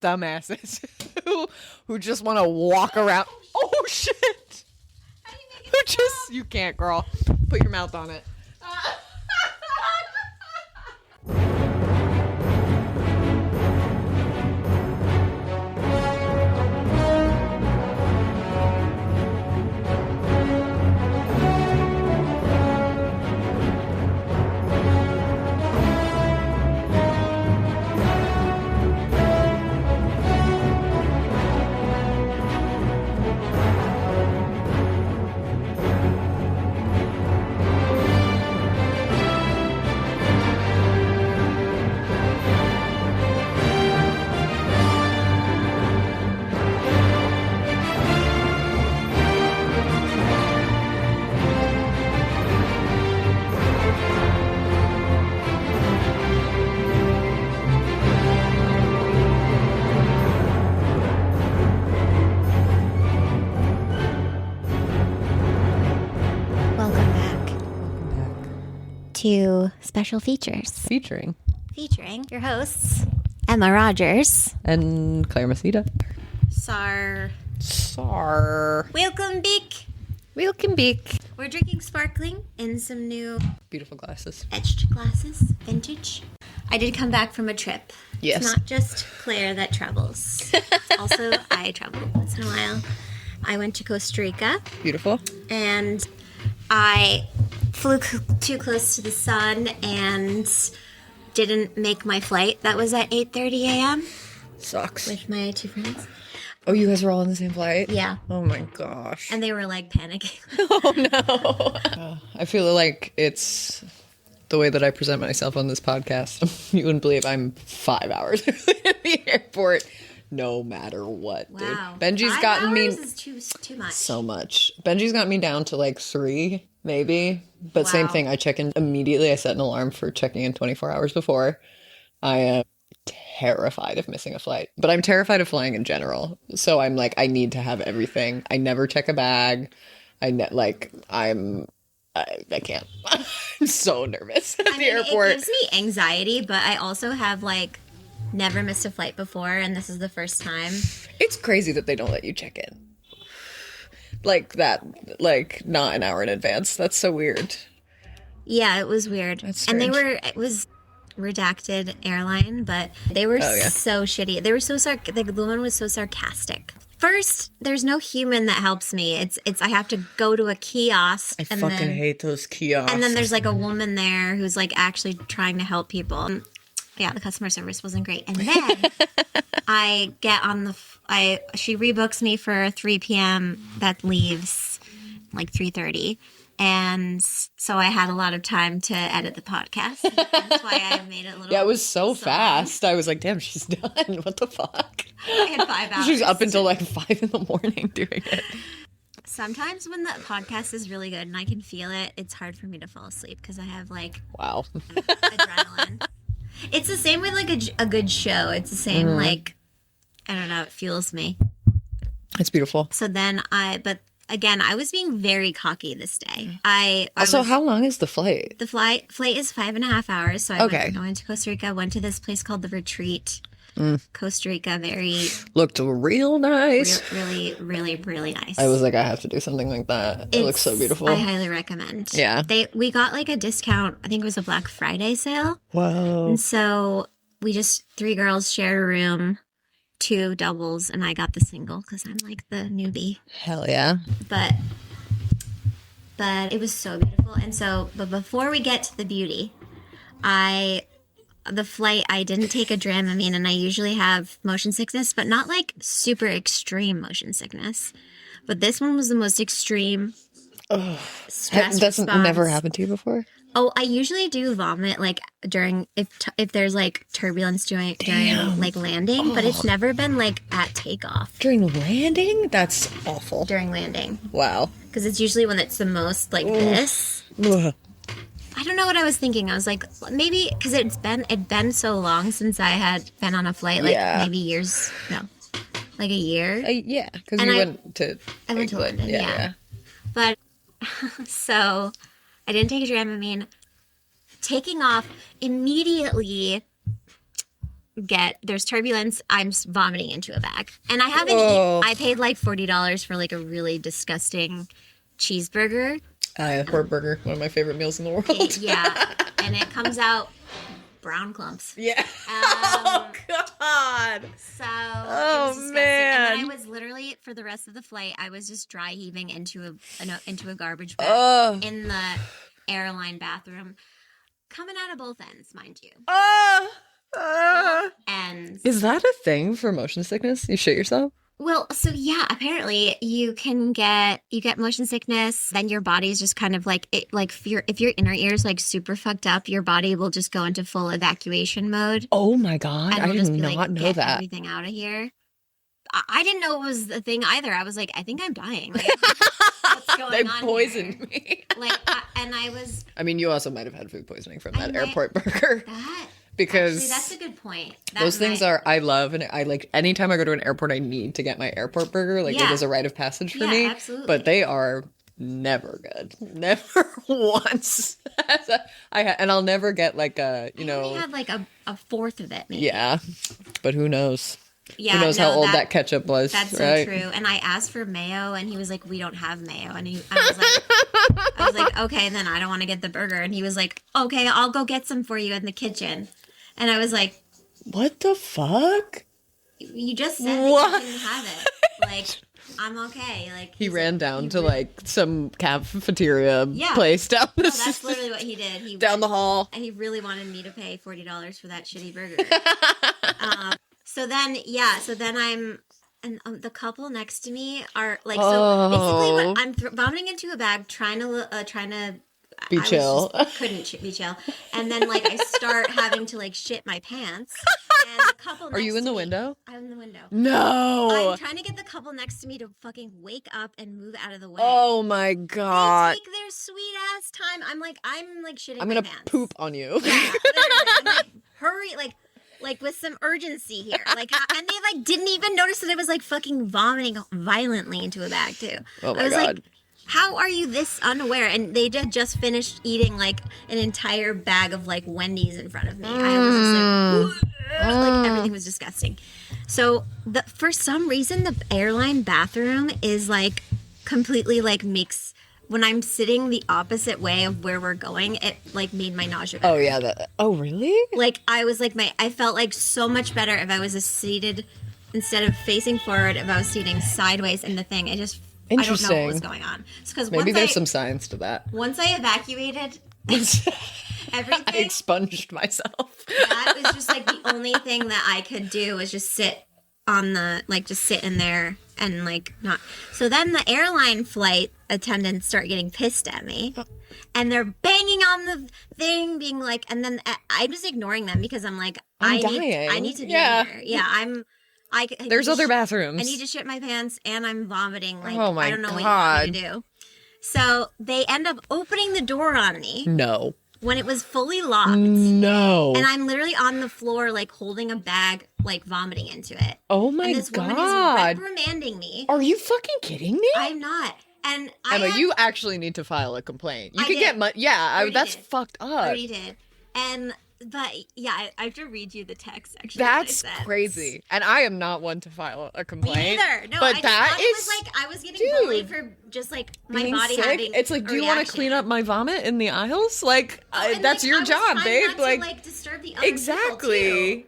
dumbasses who just want to walk around. Oh shit! How do you make it Who stop? just you can't, girl. Put your mouth on it. Welcome back to Special Features. Featuring Featuring your hosts, Emma Rogers. and Clare Maceda. Sar. Welcome back. We're drinking sparkling in some new Beautiful glasses. etched glasses, vintage. I did come back from a trip. Yes. It's not just Claire that travels. Also, I travel once in a while. I went to Costa Rica. Beautiful. And I flew too close to the sun and didn't make my flight. That was at 8:30 a.m. Sucks. with my two friends. Oh, you guys are all on the same flight? Yeah. Oh my gosh. And they were like panicking. Oh no. I feel like it's the way that I present myself on this podcast. You wouldn't believe I'm 5 hours in the airport, no matter what, dude. Wow. Benji's 5 gotten me hours is too much. so much. Benji's got me down to like 3, maybe. But same Wow. thing. I check in immediately. I set an alarm for checking in 24 hours before. I am terrified of missing a flight, but I'm terrified of flying in general. So I'm like, I need to have everything. I never check a bag. I can't. I'm so nervous at the airport. It gives me anxiety, but I also have like never missed a flight before, and this is the first time. It's crazy that they don't let you check in like that, like not an hour in advance. That's so weird. Yeah, it was weird. That's and strange. it was redacted airline, but they were Oh, yeah. so shitty. They were so the woman was so sarcastic. First, there's no human that helps me. It's I have to go to a kiosk. I fucking hate those kiosks. And then there's like a woman there who's like actually trying to help people. Yeah, the customer service wasn't great. And then I get on she rebooks me for a 3 p.m. that leaves like 3:30. And so I had a lot of time to edit the podcast. That's why I made it a little. Yeah, it was so fast. I was like, damn, she's done. What the fuck? I had 5 hours. She's up until like 5 in the morning doing it. Sometimes when the podcast is really good and I can feel it, it's hard for me to fall asleep because I have like Wow. adrenaline. It's the same with like a good show. It's the same like, I don't know, it fuels me. It's beautiful. So then but again, I was being very cocky this day. Also, how long is the flight? The flight is 5.5 hours. So I went to Costa Rica, went to this place called The Retreat. Costa Rica, Looked real nice. really, really, really nice. I was like, I have to do something like that. It looks so beautiful. I highly recommend. Yeah. We got like a discount. I think it was a Black Friday sale. Whoa. And so we just 3 girls shared a room, 2 doubles, and I got the single because I'm like the newbie. Hell yeah. But it was so beautiful. And so, but before we get to the beauty, the flight, I didn't take a Dramamine, and I usually have motion sickness, but not like super extreme motion sickness. But this one was the most extreme stress That's response. never happened to you before? Oh, I usually do vomit like during if there's like turbulence during like landing, but it's never been like at takeoff. During landing? That's awful. During landing, Wow. because it's usually when it's the most like this. Ugh. I don't know what I was thinking. I was like, maybe because it'd been so long since I had been on a flight, like maybe years, no, like a year. Yeah, because And you I went to London, yeah. But so I didn't take a Dramamine. Taking off immediately, there's turbulence, I'm vomiting into a bag. And I haven't I paid like $40 for like a really disgusting cheeseburger. Pork burger, one of my favorite meals in the world. Yeah. And it comes out brown clumps. Yeah. Oh, God. So, it was disgusting. Man. And then I was literally, for the rest of the flight, I was just dry heaving into a garbage bag in the airline bathroom. Coming out of both ends, mind you. And is that a thing for motion sickness? You shit yourself? Well, so yeah, apparently you get motion sickness, then your body's just kind of like it, like if your inner ear is like super fucked up, your body will just go into full evacuation mode. Oh my God, I did not know get that. Everything out of here. I didn't know it was a thing either. I was like, I think I'm dying. Like, what's going they on poisoned here? me. I mean, you also might have had food poisoning from that airport burger. Because actually, that's a good point. Those things I love, and I like anytime I go to an airport, I need to get my airport burger. Like it is a rite of passage for me. Absolutely. But they are never good. Never once. And I'll never get like a, I only had like a fourth of it. Maybe. Yeah, but who knows? Yeah, who knows how old that ketchup was? That's right? So true. And I asked for mayo, and he was like, "We don't have mayo." And I was like, "Okay, then I don't want to get the burger." And he was like, "Okay, I'll go get some for you in the kitchen." And I was like, "What the fuck? You just said that you didn't have it. Like, I'm okay." Like he ran down to like some cafeteria place down the street. That's literally what he did. He down the hall, and he really wanted me to pay $40 for that shitty burger. So then I'm, and the couple next to me are like, so basically I'm vomiting into a bag, trying to be chill. Couldn't be chill. And then like I start having to like shit my pants. And the couple next Are you in the to me, window? I'm in the window. No. I'm trying to get the couple next to me to fucking wake up and move out of the way. Oh my God. They take their sweet ass time. I'm like shitting I'm my gonna pants. poop on you. Yeah, literally. I'm like, hurry, like with some urgency here. Like, and they like didn't even notice that I was like fucking vomiting violently into a bag too. Oh my I was God. like, how are you this unaware? And they just finished eating like an entire bag of like Wendy's in front of me. I was just like everything was disgusting. So for some reason the airline bathroom is like completely like makes, when I'm sitting the opposite way of where we're going, it like made my nausea better. Oh yeah. Oh really? Like I was like I felt like so much better if I was seated instead of facing forward. If I was seating sideways in the thing, I don't know what was going on. Because maybe there's some science to that. Once I evacuated everything, I expunged myself. That was just like the only thing that I could do was just sit on the just sit in there and like not. So then the airline flight attendants start getting pissed at me. And they're banging on the thing, being like, and then I'm just ignoring them because I'm like, I need to be here. Yeah, there's other bathrooms. I need to shit my pants and I'm vomiting. Like, oh my I don't know God. what you want me to do. So they end up opening the door on me. No. When it was fully locked. No. And I'm literally on the floor, like holding a bag, like vomiting into it. Oh my God. And this woman is reprimanding me. Are you fucking kidding me? I'm not. And Emma, you actually need to file a complaint. You could get money. Yeah, that's fucked up. I already did. But yeah, I have to read you the text. Actually, that's crazy. And I am not one to file a complaint. Me neither. No, but I that is. It was like I was getting bullied for just like my body sick. having. It's like, do you want to clean up my vomit in the aisles? Like, that's your job, babe. Like disturb the other exactly. People too.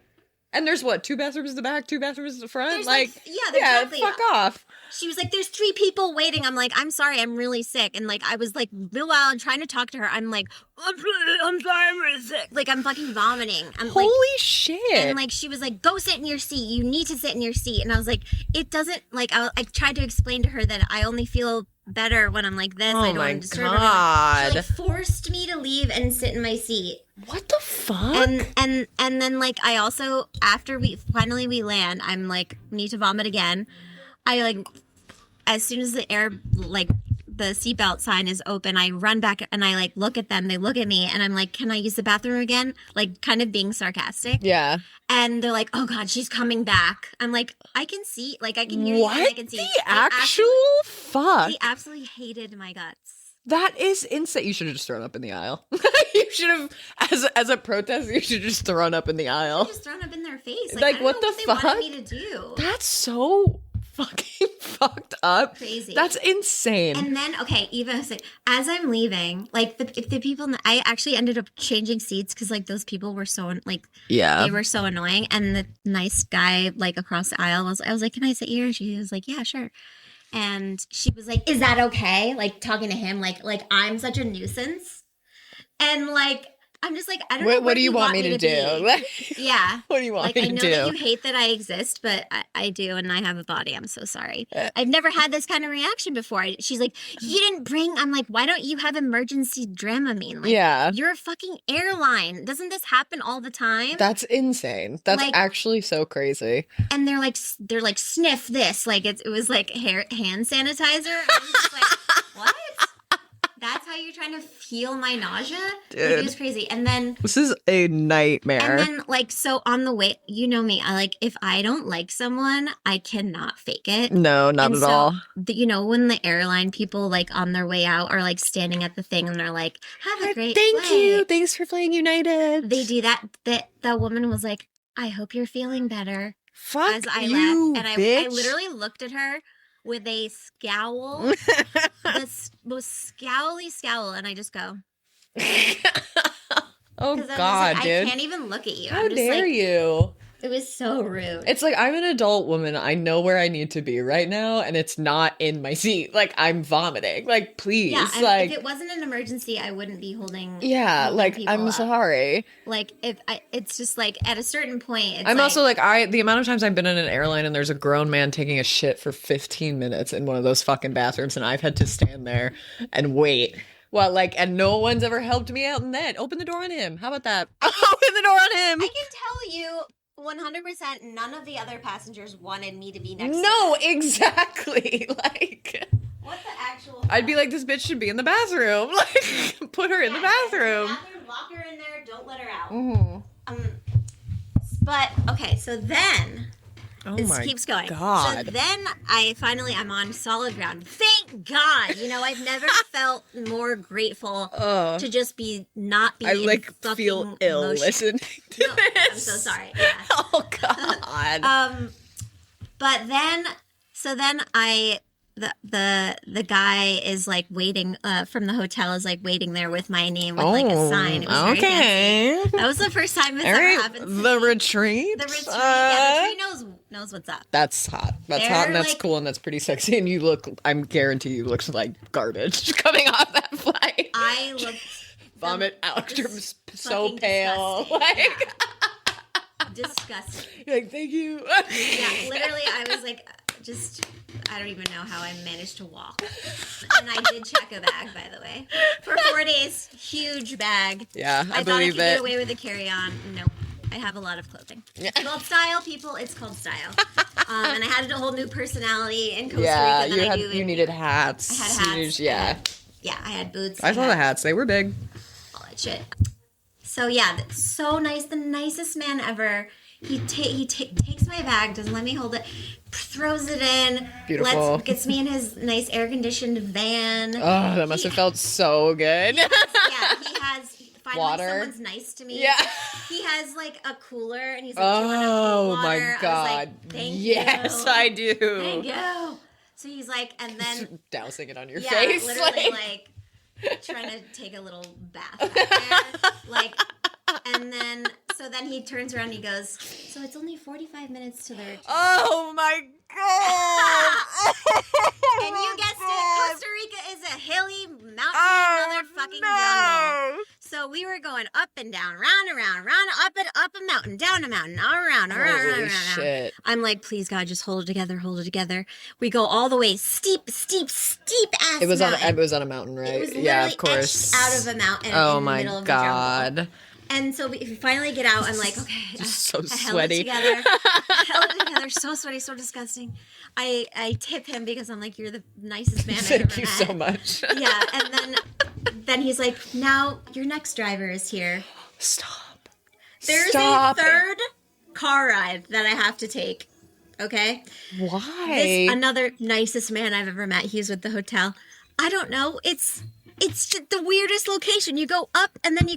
And there's what, 2 bathrooms in the back, 2 bathrooms in the front? There's exactly. Fuck off. She was like, there's 3 people waiting. I'm like, I'm sorry, I'm really sick. And like, I was like, meanwhile, I'm trying to talk to her. I'm like, I'm sorry, I'm really sick. Like, I'm fucking vomiting. Holy shit. And like, she was like, go sit in your seat. You need to sit in your seat. And I was like, it doesn't, like, I tried to explain to her that I only feel better when I'm like this. Oh I don't want to disturb her. She like forced me to leave and sit in my seat. What the fuck? And then like, I also, after we land, I'm like, need to vomit again. I like, as soon as the the seatbelt sign is open, I run back and I like look at them. They look at me and I'm like, can I use the bathroom again? Like kind of being sarcastic. Yeah. And they're like, oh God, she's coming back. I'm like, I can see, like I can hear you and I can see. The actual fuck? He absolutely hated my guts. That is insane. You should have just thrown up in the aisle. You should have, as a protest, you should have just thrown up in the aisle. Just thrown up in their face. Like, I don't what know the what fuck? they wanted me to do. That's so fucking fucked up. Crazy. That's insane. And then, okay, Eva was like, as I'm leaving, like the people, I actually ended up changing seats because like those people were so like, yeah, they were so annoying. And the nice guy like across the aisle I was like, can I sit here? And she was like, yeah, sure. And she was like, is that okay? Like talking to him, like I'm such a nuisance. And like, I'm just like, I don't know. What do you want me to do? Yeah. What do you want like, me to do? I know that you hate that I exist, but I do, and I have a body. I'm so sorry. I've never had this kind of reaction before. She's like, you didn't bring. I'm like, why don't you have emergency Dramamine? Like, yeah. You're a fucking airline. Doesn't this happen all the time? That's insane. That's like, actually so crazy. And they're like, sniff this. Like it was like hand sanitizer. I'm just like, what? That's how you're trying to feel my nausea? Dude. Like, it was crazy. And then... This is a nightmare. And then, like, so on the way... You know me. If I don't like someone, I cannot fake it. No, not at all. You know, when the airline people, like, on their way out are, like, standing at the thing and they're like, have a great Thank flight. you. Thanks for flying United. They do that. That woman was like, I hope you're feeling better. Fuck as I you, left. And bitch. I literally looked at her with a scowl, the most scowly scowl, and I just go, oh God, God, dude! I can't even look at you. How dare you? It was so rude. It's like, I'm an adult woman. I know where I need to be right now, and it's not in my seat. Like, I'm vomiting. Like, please. Yeah, like, if it wasn't an emergency, I wouldn't be holding. Yeah, like, I'm up. sorry. Like, it's just like at a certain point. It's I'm also like, the amount of times I've been in an airline and there's a grown man taking a shit for 15 minutes in one of those fucking bathrooms, and I've had to stand there and wait. Well, like, and no one's ever helped me out in that. Open the door on him. How about that? Open the door on him. I can tell you 100% none of the other passengers wanted me to be next to No, them. exactly. Like, what the actual I'd be like, this bitch should be in the bathroom. Like, put her in the bathroom. Lock her in there, don't let her out. Mm-hmm. But okay, so then this keeps going. God. So then I'm on solid ground. Thank God. You know, I've never felt more grateful to just not be. I like feel ill listening to this. I'm so sorry. Yeah. Oh God. But then the guy is like waiting from the hotel is like waiting there with my name with like a sign. It was very fancy. That was the first time it's ever happened to me. The retreat. The retreat. Yeah, the retreat knows what's up. That's hot. That's hot and that's like, cool and that's pretty sexy. And you look, I'm guarantee you look like garbage coming off that flight. I looked vomit out. You're so pale. Like disgusting. You're like, thank you. Yeah, literally, I was like, I don't even know how I managed to walk. And I did check a bag, by the way. For 4 days, huge bag. Yeah, I thought believe I could get it. away with a carry-on. Nope. I have a lot of clothing. It's called style, people. It's called style. And I had a whole new personality in Costa Rica than I do. You needed hats. I had hats. Yeah. I had boots. I saw the hats. They were big. All that shit. So yeah, that's so nice. The nicest man ever. He takes my bag, doesn't let me hold it, throws it in. Beautiful. Gets me in his nice air-conditioned van. Oh, that must have felt so good. He has finally water. Someone's nice to me. Yeah. He has like a cooler, and he's like, do you want a water? My God. I was like, thank you. Yes, I do. Thank you. So he's like, and then dousing it on your face. Literally like trying to take a little bath back there. Like, and then he turns around and he goes, so it's only 45 minutes to the retreat. Oh my God. And you guessed it, Costa Rica is a hilly, mountainy motherfucking jungle. So we were going up and down, round and round, up a mountain, down a mountain, around. Holy shit. I'm like, please God, just hold it together. We go all the way steep ass It was mountain. on a mountain, right? It was yeah, of course. out of a mountain in the middle of the God. jungle. And so we finally get out. I'm like, okay. Just so I sweaty. held it together. So sweaty, so disgusting. I tip him because I'm like, you're the nicest man I've ever met. Thank you so much. Yeah, and then he's like, now your next driver is here. Stop. There's a third car ride that I have to take. Okay? Why? Another nicest man I've ever met. He's with the hotel. I don't know. It's It's just the weirdest location. You go up and then we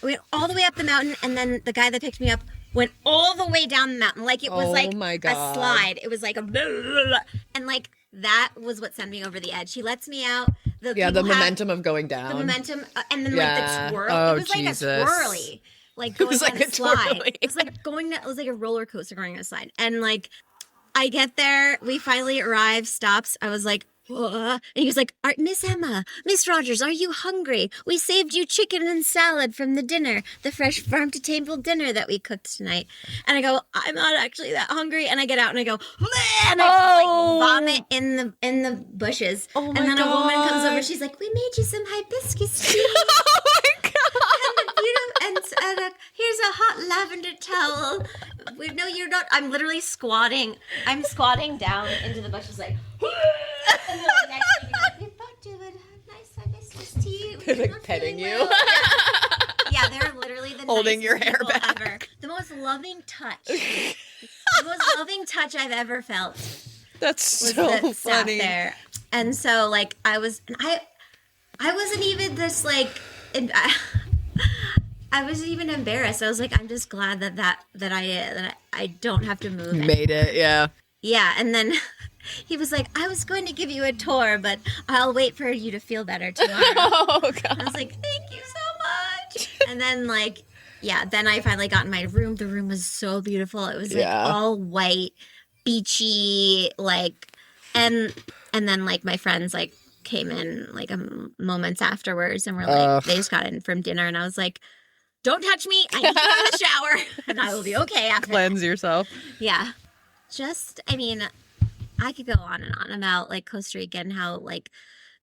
went all the way up the mountain, and then the guy that picked me up went all the way down the mountain. Like it was like my a God. slide. It was like a blah, blah, blah. And like that was what sent me over the edge. He lets me out. The momentum of going down. The momentum, and then like the twirl. Oh, it was Jesus. like a swirly. Like going like on a slide. twirly. It was like it was like a roller coaster going on a slide. And like I get there, we finally arrive, stops. I was like, and he was like, Miss Emma, Miss Rogers, are you hungry? We saved you chicken and salad from the dinner, the fresh farm-to-table dinner that we cooked tonight. And I go, I'm not actually that hungry. And I get out and I go, bleh, and I like vomit in the bushes. Oh my and then God. a woman comes over. She's like, we made you some hibiscus tea. Oh my God. And here's a hot lavender towel. No, you're not. I'm literally squatting. I'm squatting down into the bushes like. And then the next thing, like, we thought you would have nice hibiscus tea. They're like petting you. Well. Yeah, they're literally the holding your hair people back. Ever. The most loving touch. The most loving touch I've ever felt. That's Was so that sat funny. there. And so like I wasn't even this like. I wasn't even embarrassed. I was like, I'm just glad that I don't have to move. You made it, yeah. Yeah, and then he was like, I was going to give you a tour, but I'll wait for you to feel better tomorrow. Oh, God. I was like, thank you so much. And then like, yeah, then I finally got in my room. The room was so beautiful. It was like all white, beachy, like, and then like my friends like came in like moments afterwards and were like, they just got in from dinner, and I was like, don't touch me. I need to go in the shower, and I will be okay after. Cleanse yourself. Yeah. I mean, I could go on and on about like Costa Rica and how like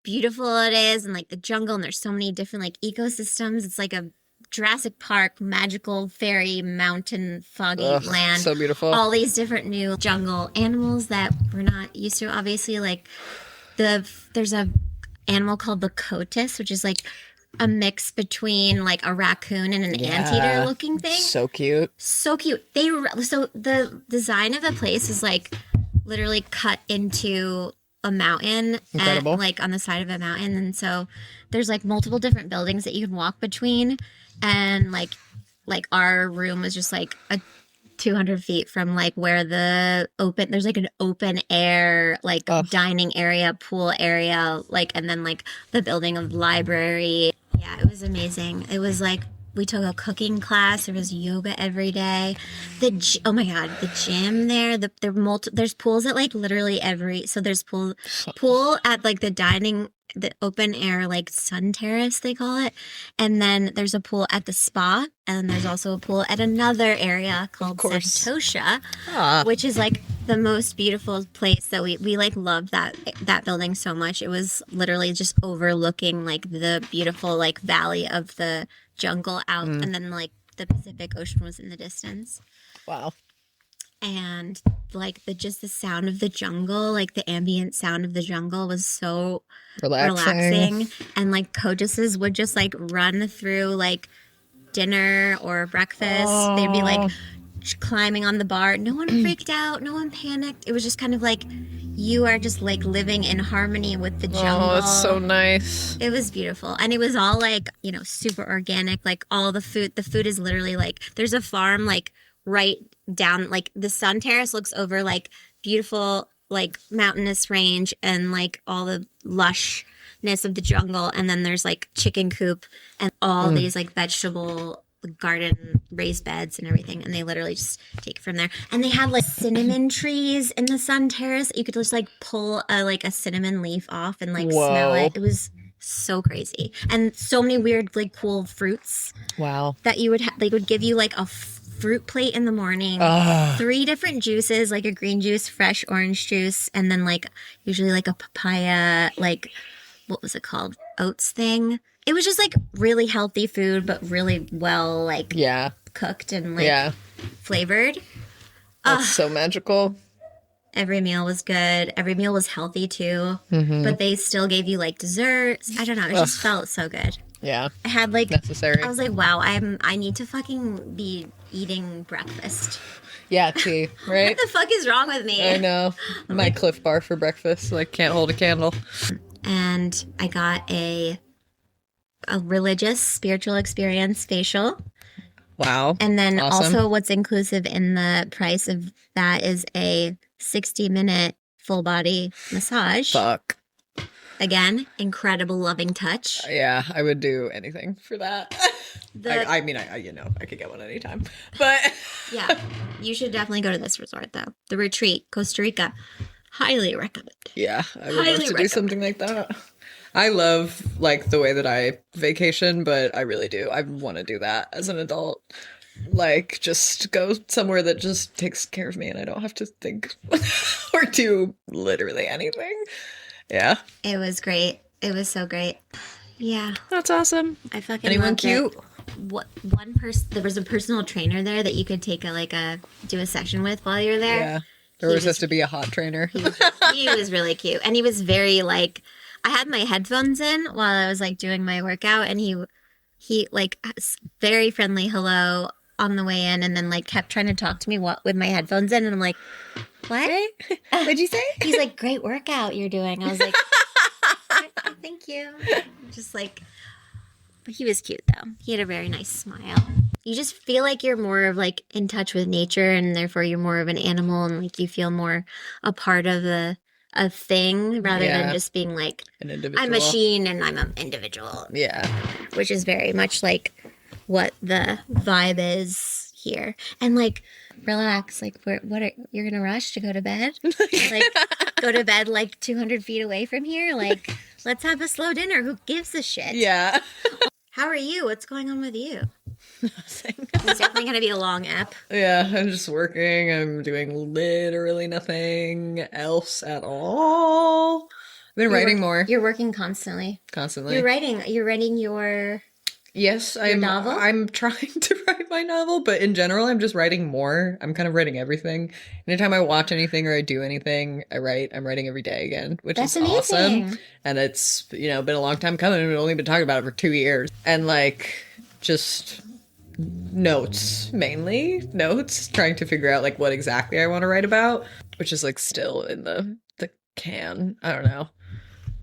beautiful it is, and like the jungle, and there's so many different like ecosystems. It's like a Jurassic Park, magical fairy mountain foggy land. So beautiful. All these different new jungle animals that we're not used to. Obviously, like there's a animal called the cotis, which is like a mix between like a raccoon and an anteater looking thing. So cute. So cute. So the design of the place is like literally cut into a mountain. Incredible. And, like on the side of a mountain. And so there's like multiple different buildings that you can walk between. And like our room was just like 200 feet from like where there's like an open air, like dining area, pool area, like, and then like the building of library. Yeah, it was amazing. It was like, we took a cooking class. There was yoga every day. Oh my God, the gym there. There's pools at like literally so there's pool at like the open air, like sun terrace, they call it. And then there's a pool at the spa. And then there's also a pool at another area called Santosha, which is like the most beautiful place that we like loved that building so much. It was literally just overlooking like the beautiful like valley of the jungle out. And then like the Pacific Ocean was in the distance. Wow. And like the sound of the jungle, like the ambient sound of the jungle was so relaxing. And like coaches would just like run through like dinner or breakfast. They'd be like climbing on the bar. No one freaked out. No one panicked. It was just kind of like you are just like living in harmony with the jungle. Oh, it's so nice. It was beautiful. And it was all like, super organic. Like all the food is literally like, there's a farm like right down, like the sun terrace looks over like beautiful like mountainous range and like all the lushness of the jungle, and then there's like chicken coop and all these like vegetable garden raised beds and everything, and they literally just take it from there. And they had like cinnamon trees in the sun terrace that you could just like pull a cinnamon leaf off and like smell it. It was so crazy. And so many weird like cool fruits. Wow. That you would they would give you like a fruit plate in the morning, 3 different juices, like a green juice, fresh orange juice, and then like usually like a papaya, like what was it called? Oats thing. It was just like really healthy food, but really well like cooked and like flavored. That's so magical. Every meal was good. Every meal was healthy too. But they still gave you like desserts. I don't know. It just felt so good. Yeah. I had like necessary. I was like, wow, I need to fucking be eating breakfast. Yeah, tea, right? What the fuck is wrong with me? I know. My Cliff Bar for breakfast, like can't hold a candle. and I got a religious spiritual experience facial. Wow. And then Awesome. also what's inclusive in the price of that is a 60-minute full body massage. Fuck. Again, incredible loving touch. Yeah, I would do anything for that. I mean, I could get one anytime. But yeah, you should definitely go to this resort though. The retreat, Costa Rica. Highly recommend. Yeah, I would love to do something like that. I love like the way that I vacation, but I really do. I want to do that as an adult. Like just go somewhere that just takes care of me and I don't have to think or do literally anything. Yeah. It was great. It was so great. Yeah. That's awesome. I fucking Anyone loved cute? What one person? There was a personal trainer there that you could take do a session with while you're there. Yeah. There was supposed to be a hot trainer. He was really cute, and he was very like. I had my headphones in while I was like doing my workout, and he like very friendly hello on the way in, and then like kept trying to talk to me with my headphones in, and I'm like, what? What'd you say? He's like, great workout you're doing. I was like, thank you. Just like, but he was cute though. He had a very nice smile. You just feel like you're more of like in touch with nature, and therefore you're more of an animal, and like you feel more a part of a thing rather than just being like an individual. I'm a machine and I'm an individual. Yeah. Which is very much like what the vibe is here. And like relax, like you're gonna rush to go to bed? Like go to bed like 200 feet away from here? Like let's have a slow dinner. Who gives a shit? Yeah. How are you? What's going on with you? It's definitely going to be a long app. Yeah, I'm just working. I'm doing literally nothing else at all. I've been writing more. You're working constantly. Constantly. You're writing your Yes, your novel? I'm trying to write my novel, but in general, I'm just writing more. I'm kind of writing everything. Anytime I watch anything or I do anything, I write. I'm writing every day again, which is awesome. And it's, been a long time coming. We've only been talking about it for 2 years. And like, just notes, mainly notes, trying to figure out like what exactly I want to write about, which is like still in the can. I don't know.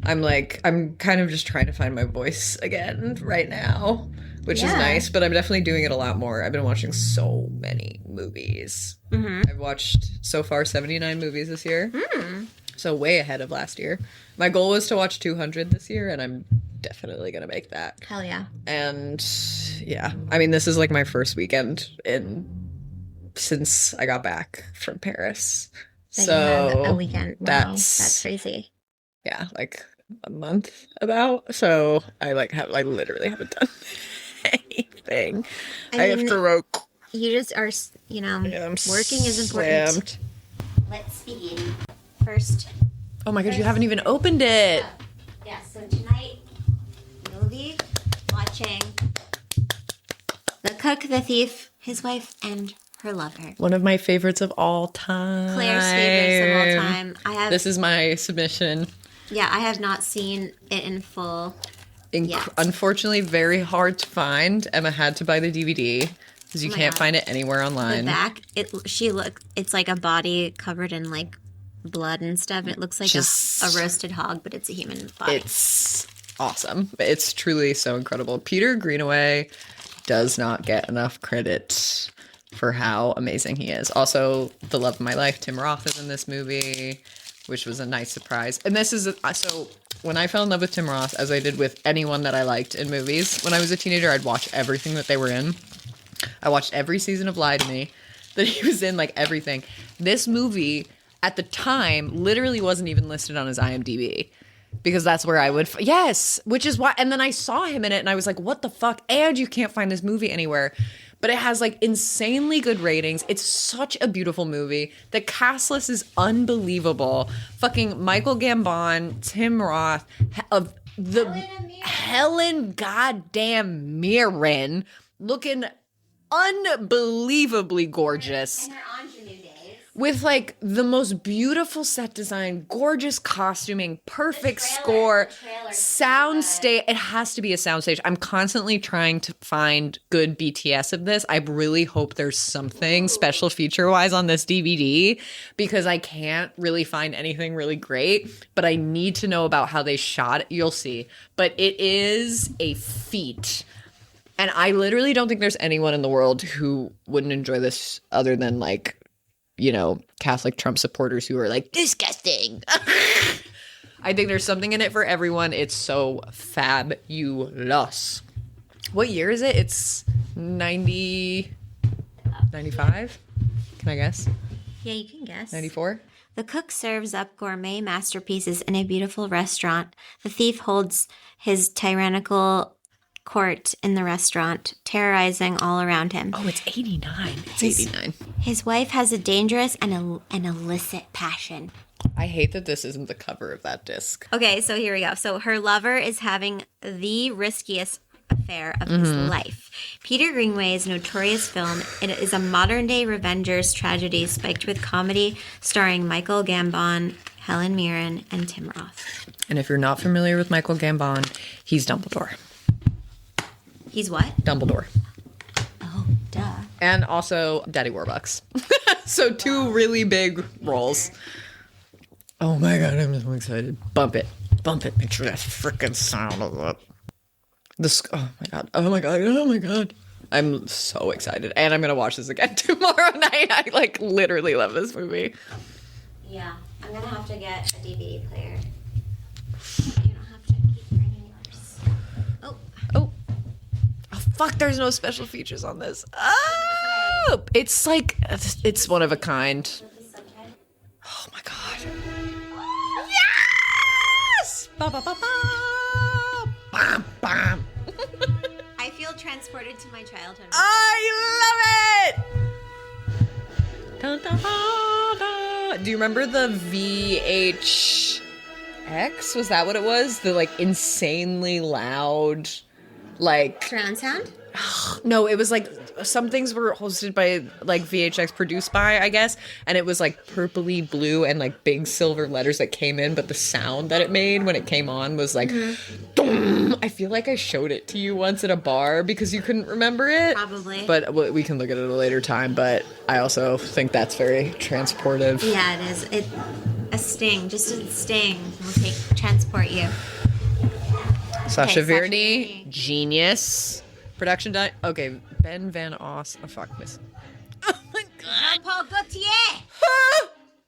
I'm kind of just trying to find my voice again right now, which is nice, but I'm definitely doing it a lot more. I've been watching so many movies. Mm-hmm. I've watched so far 79 movies this year. So way ahead of last year. My goal was to watch 200 this year, and I'm definitely going to make that. Hell yeah. And yeah, I mean, this is like my first weekend since I got back from Paris. So a weekend. Wow, that's crazy. Yeah, like a month about. So I literally haven't done anything. I have to work. You just are, working is important. Slammed. Let's begin. First. Oh my god, you haven't even opened it. Yeah, so tonight we'll be watching The Cook, the Thief, His Wife, and Her Lover. One of my favorites of all time. Claire's favorites of all time. This is my submission. Yeah, I have not seen it in full yet. Unfortunately, very hard to find. Emma had to buy the DVD because you can't find it anywhere online. The back, it's like a body covered in like blood and stuff. It looks like a roasted hog, but it's a human body. It's awesome. It's truly so incredible. Peter Greenaway does not get enough credit for how amazing he is. Also, the love of my life, Tim Roth, is in this movie, which was a nice surprise. And this is so when I fell in love with Tim Roth, as I did with anyone that I liked in movies, when I was a teenager, I'd watch everything that they were in. I watched every season of Lie to Me that he was in, like everything. This movie at the time literally wasn't even listed on his IMDb because that's where I would which is why. And then I saw him in it and I was like, what the fuck? And you can't find this movie anywhere, but it has like insanely good ratings. It's such a beautiful movie. The cast list is unbelievable. Fucking Michael Gambon, Tim Roth, of the Helen goddamn Mirren, looking unbelievably gorgeous. And her ingenue days. with like the most beautiful set design, gorgeous costuming, perfect score, sound stage. It has to be a sound stage. I'm constantly trying to find good BTS of this. I really hope there's something special feature wise on this DVD because I can't really find anything really great, but I need to know about how they shot it. You'll see. But it is a feat. And I literally don't think there's anyone in the world who wouldn't enjoy this other than like, you know, Catholic Trump supporters who are like, disgusting. I think there's something in it for everyone. It's so fabulous. What year is it? It's 90, 95? Can I guess? Yeah, you can guess. 94? The cook serves up gourmet masterpieces in a beautiful restaurant. The thief holds his tyrannical court in the restaurant, terrorizing all around him. Oh, it's 89. It's 89. His wife has a dangerous and an illicit passion. I hate that this isn't the cover of that disc. Okay, so here we go. So her lover is having the riskiest affair of his life. Peter Greenaway's notorious film. It is a modern-day Revengers tragedy spiked with comedy starring Michael Gambon, Helen Mirren, and Tim Roth. And if you're not familiar with Michael Gambon, he's Dumbledore. He's what? Dumbledore. Oh, duh. And also Daddy Warbucks. So two really big roles. Oh my god, I'm so excited. Bump it. Bump it. Make sure that freaking sound of it. Oh my god. Oh my god. Oh my god. I'm so excited. And I'm going to watch this again tomorrow night. I like literally love this movie. Yeah. I'm going to have to get a DVD player. You don't have to keep bringing yours. Oh. Oh. Oh, fuck, there's no special features on this. Oh! It's like, it's one of a kind. Oh my god. Yes! Ba, ba, ba, ba. Bam, bam. I feel transported to my childhood. I love it! Dun, dun, dun, dun. Do you remember the VHX? Was that what it was? The like insanely loud, like... Surround sound? No, it was like some things were hosted by like VHX, produced by, I guess, and it was like purpley blue and like big silver letters that came in, but the sound that it made when it came on was like, dum. I feel like I showed it to you once at a bar because you couldn't remember it. Probably. But we can look at it at a later time, but I also think that's very transportive. Yeah, it is. A sting, just a sting will transport you. Sasha Okay, Verdi, genius. Production done. Okay, Ben Van Os. Oh, fuck this. Oh my god. Jean Paul Gautier.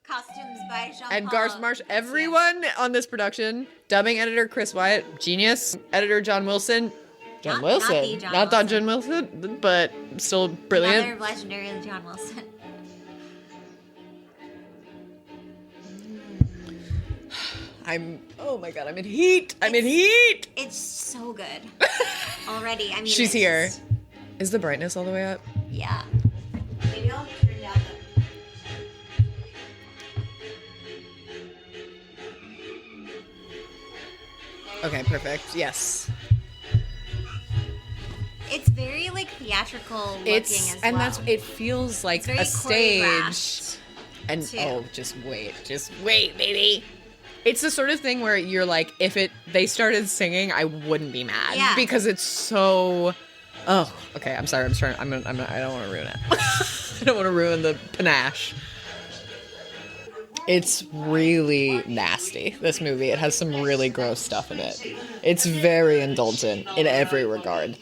Costumes by Jean And Paul Garth Marsh. Everyone on this production. Dubbing editor Chris Wyatt. Genius. Editor John Wilson. Not the John Wilson, but still brilliant. Another legendary John Wilson. Oh my god, I'm in heat. I'm in heat. It's so good. Already. I mean, She's here. Is the brightness all the way up? Yeah. Maybe I'll turn down Okay, perfect. Yes. It's very like theatrical looking as well. And it feels like very a stage. choreographed, And too. just wait, baby. It's the sort of thing where you're like, if they started singing, I wouldn't be mad. Yeah. Because it's so. Oh, okay. I'm sorry. I don't want to ruin it. I don't want to ruin the panache. It's really nasty, this movie. It has some really gross stuff in it. It's very indulgent in every regard.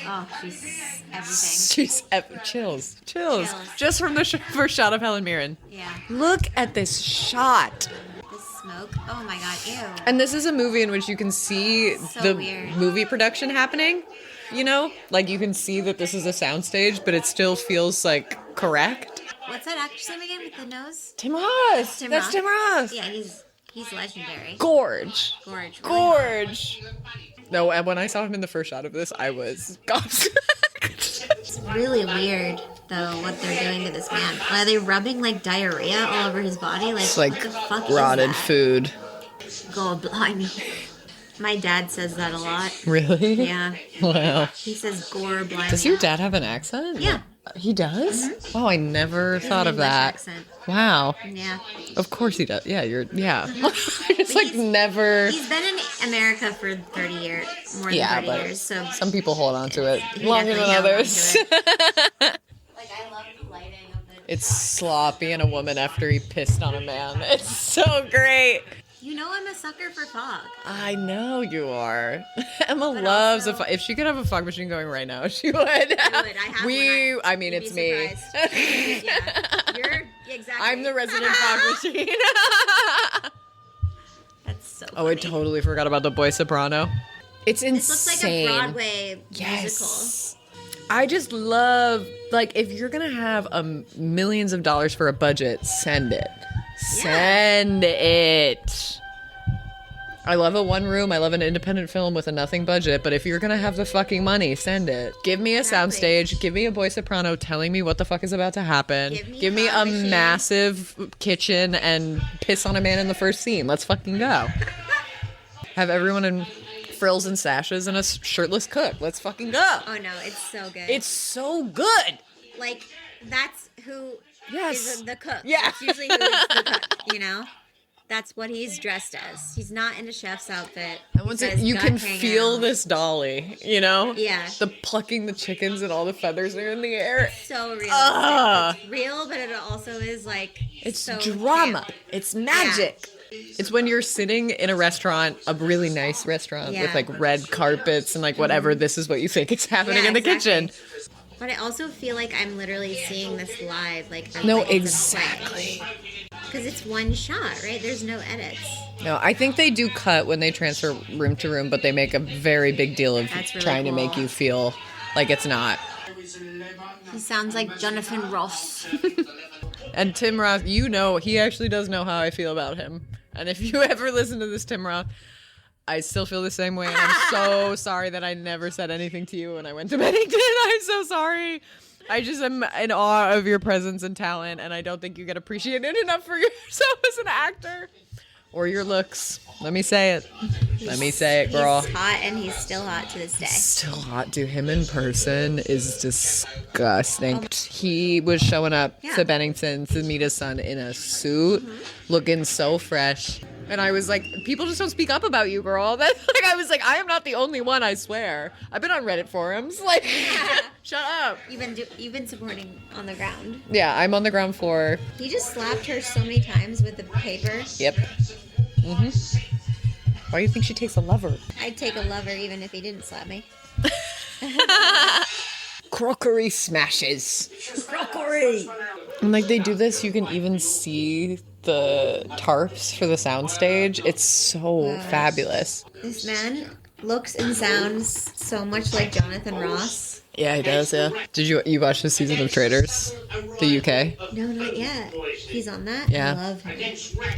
Oh, she's everything. Chills. Just from the first shot of Helen Mirren. Yeah. Look at this shot. The smoke. Oh my god, ew. And this is a movie in which you can see So the weird. movie production happening. You know? Like, you can see that this is a soundstage, but it still feels, like, correct. What's that actor's name again with the nose? Tim Roth. That's Tim Roth. Yeah, he's legendary. Gorge. Gorge. No, and when I saw him in the first shot of this, I was gobsmacked. It's really weird, though, what they're doing to this man. Are they rubbing, like, diarrhea all over his body? Like, It's like what the fuck rotted is that? food. God blimey. My dad says that a lot. Really? Yeah. Wow. He says gore blimey. Does your dad have an accent? Yeah. He does? Mm-hmm. Oh, I never He has thought an of English that. accent. Wow. Yeah. Of course he does. Yeah, it's like never. He's been in America for 30 years, more than Yeah, 30 but years. So some people hold on to it he longer than definitely held on others. to it. Like, I love the lighting of the. It's sloppy in a woman after he pissed on a man. It's so great. You know I'm a sucker for fog. I know you are. Emma But loves also- if she could have a fog machine going right now, she would. I would. I have one. I mean, You'd it's be me. surprised. Yeah. You're exactly. I'm the resident fog machine. That's so funny. Oh, I totally forgot about the boy soprano. It's insane. This looks like a Broadway musical. Yes. I just love, like, if you're going to have millions of dollars for a budget, send it. Send it. I love a one room. I love an independent film with a nothing budget. But if you're going to have the fucking money, send it. Give me a soundstage. Give me a boy soprano telling me what the fuck is about to happen. Give me a massive kitchen and piss on a man in the first scene. Let's fucking go. Have everyone in frills and sashes and a shirtless cook. Let's fucking go. Oh no, it's so good. It's so good. Like, that's who is the cook. Yeah. That's usually who is the cook, you know? That's what he's dressed as. He's not in a chef's outfit. And once you can feel this dolly, you know? Yeah. The plucking the chickens and all the feathers are in the air. So realistic. It's real, but it also is like It's so drama. camp. It's magic. Yeah. It's when you're sitting in a restaurant, a really nice restaurant with like red carpets and like whatever. This is what you think is happening in the kitchen. But I also feel like I'm literally seeing this live. Like, exactly. Because it's one shot, right? There's no edits. No, I think they do cut when they transfer room to room, but they make a very big deal of trying to make you feel like it's not. He sounds like Jonathan Roth. And Tim Roth, you know, he actually does know how I feel about him. And if you ever listen to this, Tim Roth, I still feel the same way. And I'm so sorry that I never said anything to you when I went to Bennington. I'm so sorry. I just am in awe of your presence and talent, and I don't think you get appreciated enough for yourself as an actor. Or your looks. Let me say it. Let me say it, girl. He's hot, and he's still hot to this day. Still hot. Dude, him in person is disgusting. He was showing up to Bennington to meet his son in a suit, looking so fresh. And I was like, people just don't speak up about you, girl. I was like, I am not the only one, I swear. I've been on Reddit forums. Like, shut up. You've been supporting on the ground. Yeah, I'm on the ground floor. He just slapped her so many times with the paper. Yep. Why do you think she takes a lover? I'd take a lover even if he didn't slap me. Crockery smashes. Crockery! And like they do this, you can even see the tarps for the soundstage. It's so fabulous. This man looks and sounds so much like Jonathan Ross. Yeah, he does, yeah. Did you watch this season of Traitors? The UK? No, not yet. He's on that? Yeah. I love him.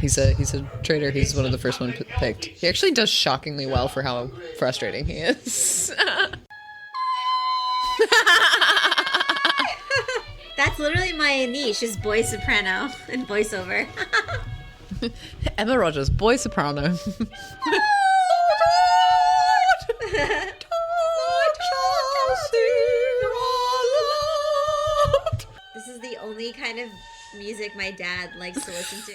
He's a traitor. He's one of the first ones picked. He actually does shockingly well for how frustrating he is. That's literally my niche, is boy soprano and voiceover. Emma Rogers, boy soprano. This is the only kind of music my dad likes to listen to.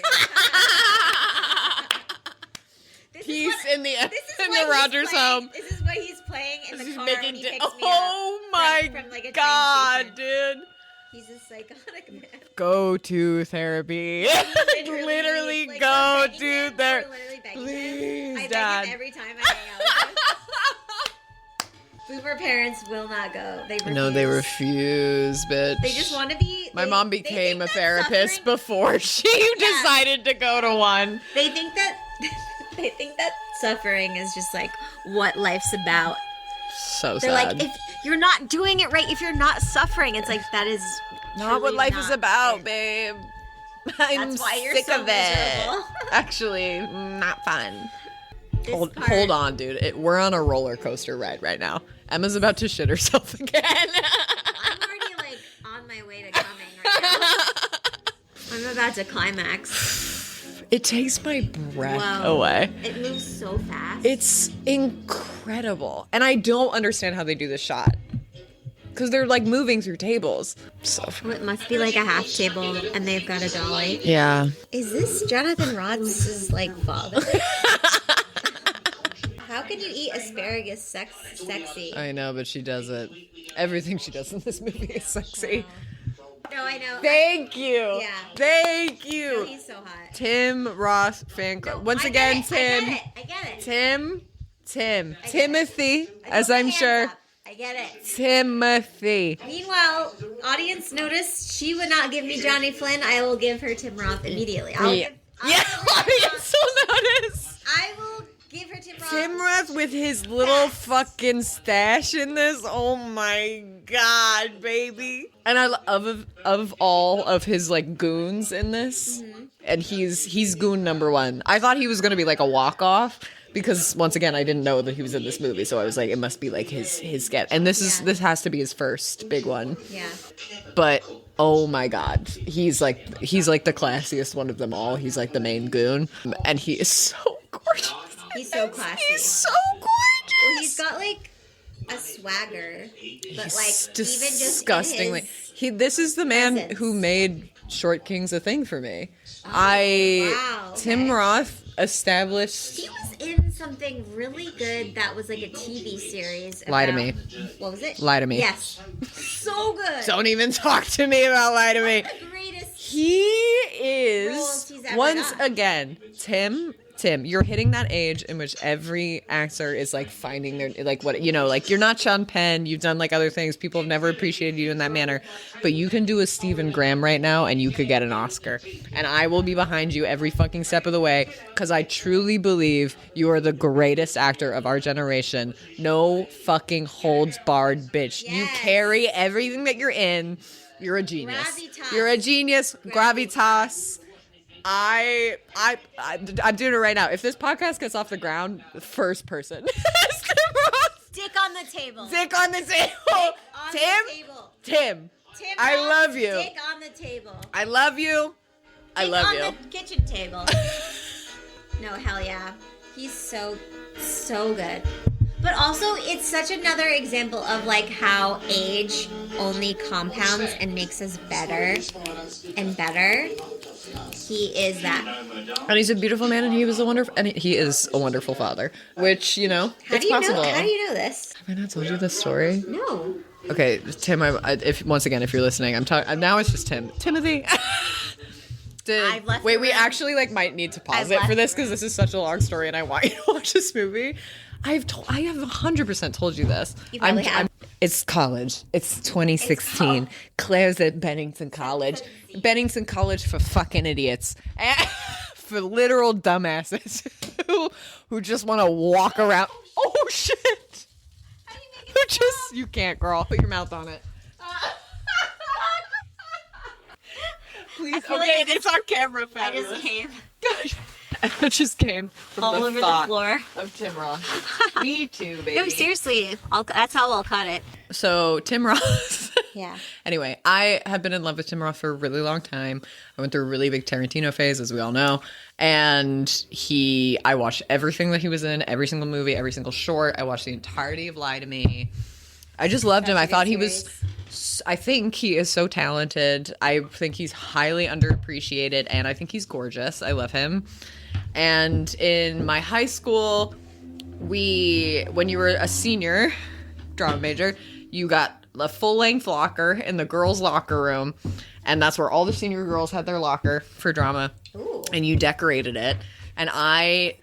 Peace in the Rogers home. This is what he's playing in the car when he picks me up. Oh my from like a god, train station. dude. He's a psychotic man. Go to therapy. Literally like, go we're to begging him. therapy. We're literally begging Please, him. I Dad. beg him every time I hang out with him. Boomer parents will not go. They refuse. No, they refuse, bitch. They just want to be. My mom became a therapist before she decided to go to one. They think that suffering is just like what life's about. So They're sad. like, if you're not doing it right, if you're not suffering, it's like that is not what life is about, babe. I'm That's why you're sick so of it. miserable. Actually, not fun. Part- Hold on, dude. We're on a roller coaster ride right now. Emma's about to shit herself again. I'm already like on my way to coming right now. I'm about to climax. It takes my breath Whoa. away. It moves so fast. It's incredible. And I don't understand how they do this shot. because they're like moving through tables. So It must be like a half table, and they've got a dolly. yeah. Is this Jonathan Roth's like father? How can you eat asparagus sexy? I know, but she does it. Everything she does in this movie is sexy. No, I know. Thank you. Yeah. Thank you. No, he's so hot. Tim Roth fan club. Once I again, get it, Tim. I get it. Timothy, I as put my I'm hands sure. up. I get it. Timothy. Meanwhile, audience noticed she would not give me Johnny Flynn. I will give her Tim Roth immediately. Yeah, audience will notice. I will give her Tim Roth. Tim Roth with his little fucking stash in this. Oh my god, baby! And I of all of his like goons in this, and he's goon number one. I thought he was gonna be like a walk off because once again I didn't know that he was in this movie, so I was like, it must be like his sketch. And this has to be his first big one. Yeah. But oh my god, he's like the classiest one of them all. He's like the main goon, and he is so gorgeous. He's so classy. He's so gorgeous. Well, he's got like a swagger, but He's like even just disgustingly. This is the man presence. who made Short Kings a thing for me. wow, Tim okay. Roth established. He was in something really good that was like a TV series. Lie to about- Me. What was it? Lie to Me. Yes. So good. Don't even talk to me about Lie to Me. The greatest. He roles is he's ever once done. again Tim, you're hitting that age in which every actor is like finding their like what like you're not Sean Penn, you've done like other things, people have never appreciated you in that manner, but you can do a Stephen Graham right now and you could get an Oscar, and I will be behind you every fucking step of the way because I truly believe you are the greatest actor of our generation. No fucking holds barred, bitch. You Yes. carry everything that you're in. You're a genius. Gravitas. You're a genius. Gravitas. I'm doing it right now. If this podcast gets off the ground, the first person is Tim Roth. Dick on the table. Dick on the table. On Tim. the table. Tim. Tim I Roth, love you. Dick on the table. I love you. I Dick love on you. the kitchen table. No, hell yeah. He's so good. But also, it's such another example of like how age only compounds and makes us better and better. He is that. And he's a beautiful man, and he is a wonderful father. Which How it's do you possible. know? How do you know this? Have I not told you this story? No. Okay, Tim. If once again, if you're listening, I'm talking. Now it's just Timothy. I've left Wait, the we room. actually like might need to pause I've it for left this the because this is such a long story, and I want you to watch this movie. I have 100% told you this. You probably have. It's college. It's 2016. Claire's at Bennington College. Bennington College for fucking idiots. For literal dumbasses who just want to walk around. Oh shit! You can't, girl. Put your mouth on it. Please. feel Okay, like I it's on camera. I just came Gosh. I just came from all the over the thought floor. of Tim Roth. Me too, baby. No, seriously. That's how I'll cut it. So Tim Roth. Yeah. Anyway, I have been in love with Tim Roth for a really long time. I went through a really big Tarantino phase, as we all know. And I watched everything that he was in, every single movie, every single short. I watched the entirety of Lie to Me. I just loved him. I thought I think he is so talented. I think he's highly underappreciated, and I think he's gorgeous. I love him. And in my high school, when you were a senior drama major, you got a full-length locker in the girls' locker room, and that's where all the senior girls had their locker for drama. Ooh. And you decorated it. And I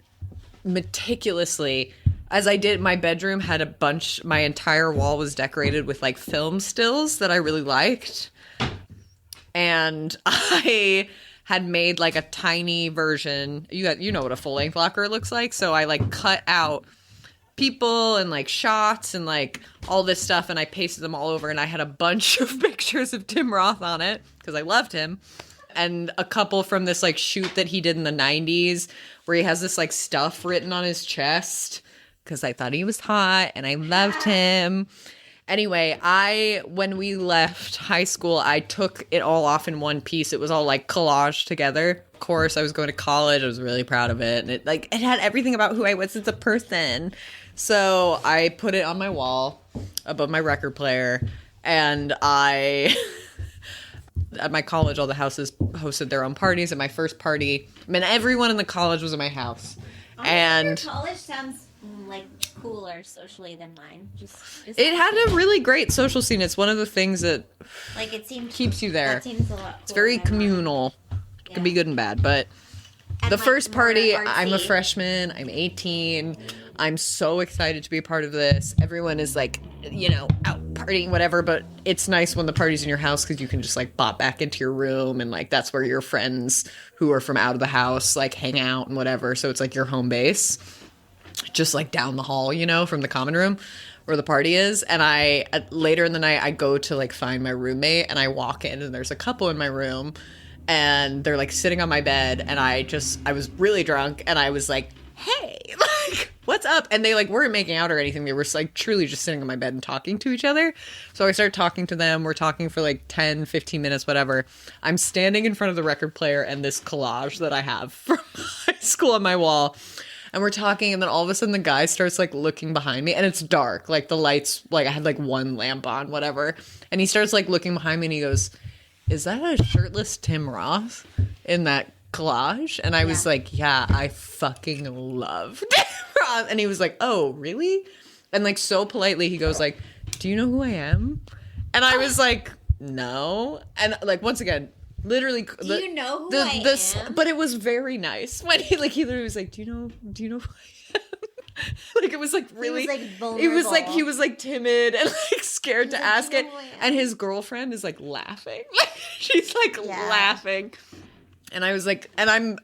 meticulously, as I did, my bedroom had my entire wall was decorated with like film stills that I really liked. And I had made like a tiny version. You know what a full-length locker looks like. So I like cut out people and like shots and like all this stuff, and I pasted them all over, and I had a bunch of pictures of Tim Roth on it because I loved him, and a couple from this like shoot that he did in the 90s where he has this like stuff written on his chest because I thought he was hot and I loved him. Anyway, when we left high school, I took it all off in one piece. It was all like collaged together. Of course, I was going to college. I was really proud of it. And it had everything about who I was as a person. So I put it on my wall above my record player. And at my college, all the houses hosted their own parties. At my first party, I mean, everyone in the college was in my house. And your college sounds like cooler socially than mine. It had a really great social scene. It's one of the things that like it seems keeps you there. That seems a lot. It's very communal. It can be good and bad, but the first party, I'm a freshman. I'm 18. I'm so excited to be a part of this. Everyone is like, out partying, whatever, but it's nice when the party's in your house because you can just like bop back into your room and like that's where your friends who are from out of the house like hang out and whatever. So it's like your home base, just like down the hall, from the common room where the party is. And later in the night, I go to like find my roommate and I walk in and there's a couple in my room and they're like sitting on my bed and I was really drunk and I was like, hey, like, what's up? And they like weren't making out or anything. They were like truly just sitting on my bed and talking to each other. So I started talking to them. We're talking for like 10, 15 minutes, whatever. I'm standing in front of the record player and this collage that I have from high school on my wall. And we're talking, and then all of a sudden the guy starts like looking behind me, and it's dark. Like the lights, like I had like one lamp on, whatever. And he starts like looking behind me and he goes, is that a shirtless Tim Roth in that collage? And I was like, yeah, I fucking love Tim Roth. And he was like, oh, really? And like so politely he goes like, do you know who I am? And I was like, no. And like once again, literally do you know who I am? But it was very nice when he literally was like, do you know who I am? Like it was like really, it was like he was like timid and like scared to ask it, and his girlfriend is like laughing. She's like laughing, and I was like, and I'm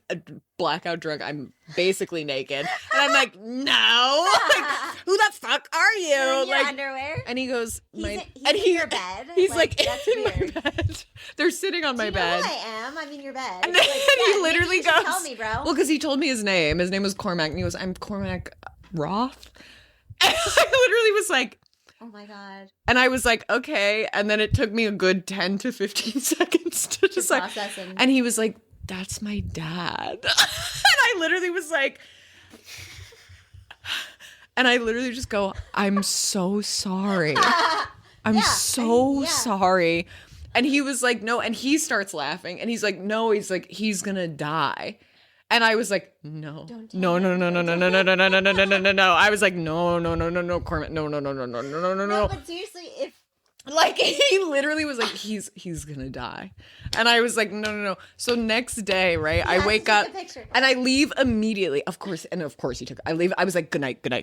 blackout drunk. I'm basically naked, and I'm like, no, like, who the fuck are you? In your underwear? And he goes, he's in your bed. He's like that's in weird. my bed. They're sitting on my bed. Do you know who I am? I'm in your bed. And then he literally goes, tell me, bro. Well, because he told me his name. His name was Cormac, and he goes, I'm Cormac Roth. And I literally was like, oh my God. And I was like, okay. And then it took me a good 10 to 15 seconds to just like, and he was like, that's my dad. And I literally was like, and I literally just go, I'm so sorry. I'm so sorry. And he was like, no. And he starts laughing and he's like, no, he's gonna die. And I was like, no. No. I was like, no, Cormac, no. But seriously, if like he literally was like, he's gonna die. And I was like, no. So next day, right, I wake up and I leave immediately. Of course he took. I leave. I was like, good night. And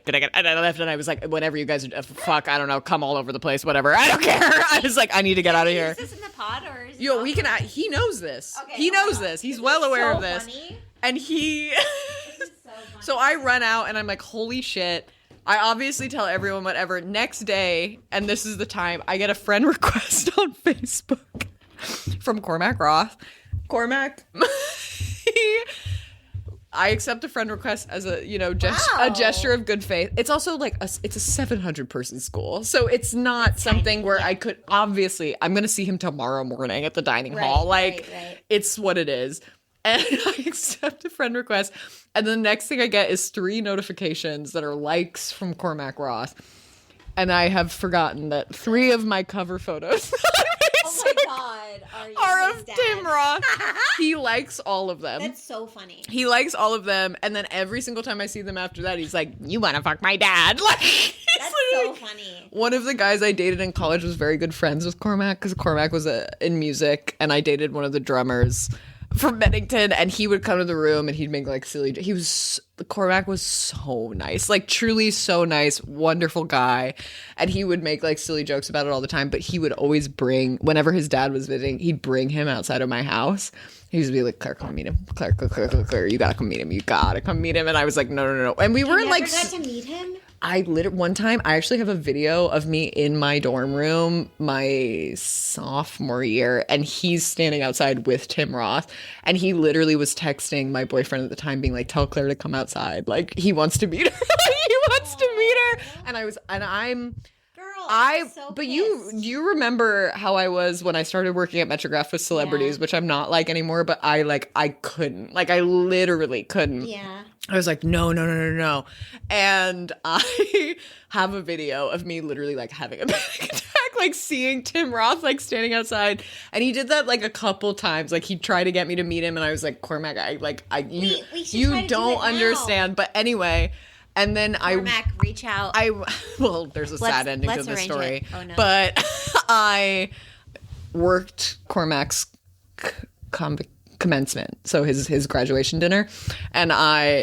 I left and I was like, whatever you guys, fuck, I don't know, come all over the place, whatever. I don't care. I was like, I need to get out of here. Is this in the pod or is Yo, we can. He knows this. Okay, he knows this. He's well aware of this. Funny. And he. This is so funny. So I run out and I'm like, holy shit. I obviously tell everyone whatever. Next day, and this is the time, I get a friend request on Facebook from Cormac Roth. Cormac, I accept a friend request as a, a gesture of good faith. It's also like it's a 700 person school. So it's not something where I could, obviously, I'm going to see him tomorrow morning at the dining hall. Like, it's what it is. And I accept a friend request. And the next thing I get is 3 notifications that are likes from Cormac Roth. And I have forgotten that 3 of my cover photos are of Tim Roth. He likes all of them. That's so funny. He likes all of them. And then every single time I see them after that, he's like, you want to fuck my dad? Like, that's so funny. One of the guys I dated in college was very good friends with Cormac because Cormac was in music. And I dated one of the drummers from Bennington, and he would come to the room and he'd make like silly. Cormac was so nice, like truly so nice, wonderful guy, and he would make like silly jokes about it all the time. But he would always whenever his dad was visiting, he'd bring him outside of my house. He used to be like, Claire, come meet him. Claire, you gotta come meet him. You gotta come meet him. And I was like, no. And we weren't like. Got to meet him. One time, I actually have a video of me in my dorm room my sophomore year, and he's standing outside with Tim Roth, and he literally was texting my boyfriend at the time being like, tell Claire to come outside. Like, he wants to meet her. He wants to meet her. But you remember how I was when I started working at Metrograph with celebrities, which I'm not like anymore, but I couldn't. Like, I literally couldn't. Yeah. I was like, no. And I have a video of me literally like having a panic attack, like seeing Tim Roth like standing outside, and he did that like a couple times. Like he tried to get me to meet him, and I was like, Cormac, We should you try to do don't it now. understand. But anyway, and then Cormac, reach out. well, there's a sad ending to the arrange story, it. Oh, no. but I worked Cormac's commencement, so his graduation dinner, and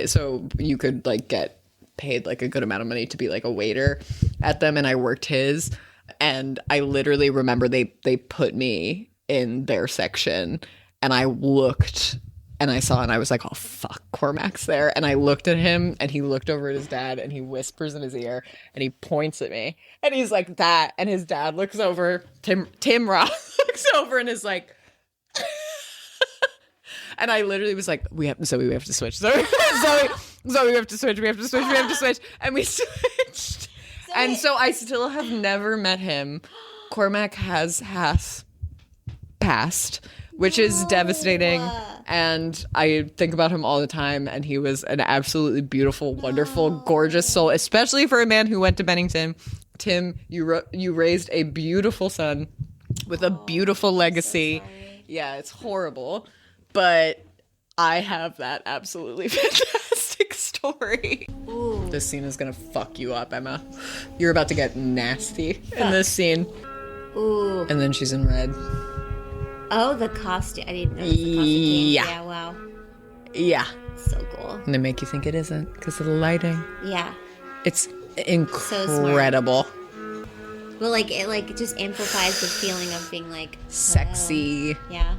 so you could like get paid like a good amount of money to be like a waiter at them, and I worked his, and I literally remember they put me in their section, and I looked and I saw, and I was like, oh fuck, Cormac's there, and I looked at him, and he looked over at his dad, and he whispers in his ear, and he points at me, and he's like that, and his dad looks over, Tim Roth looks over and is like and I literally was like, we have to switch. Zoe, we have to switch. And we switched. And so I still have never met him. Cormac has passed, which is devastating. And I think about him all the time. And he was an absolutely beautiful, wonderful, gorgeous soul, especially for a man who went to Bennington. Tim, you raised a beautiful son with a beautiful legacy. Yeah, it's horrible. But I have that absolutely fantastic story. Ooh. This scene is gonna fuck you up, Emma. You're about to get nasty in this scene. Ooh. And then she's in red. Oh, the costume. I didn't notice the costume. Yeah, wow. Yeah. So cool. And they make you think it isn't because of the lighting. Yeah. It's incredible. Well, like, it just amplifies the feeling of being, like, sexy. Yeah.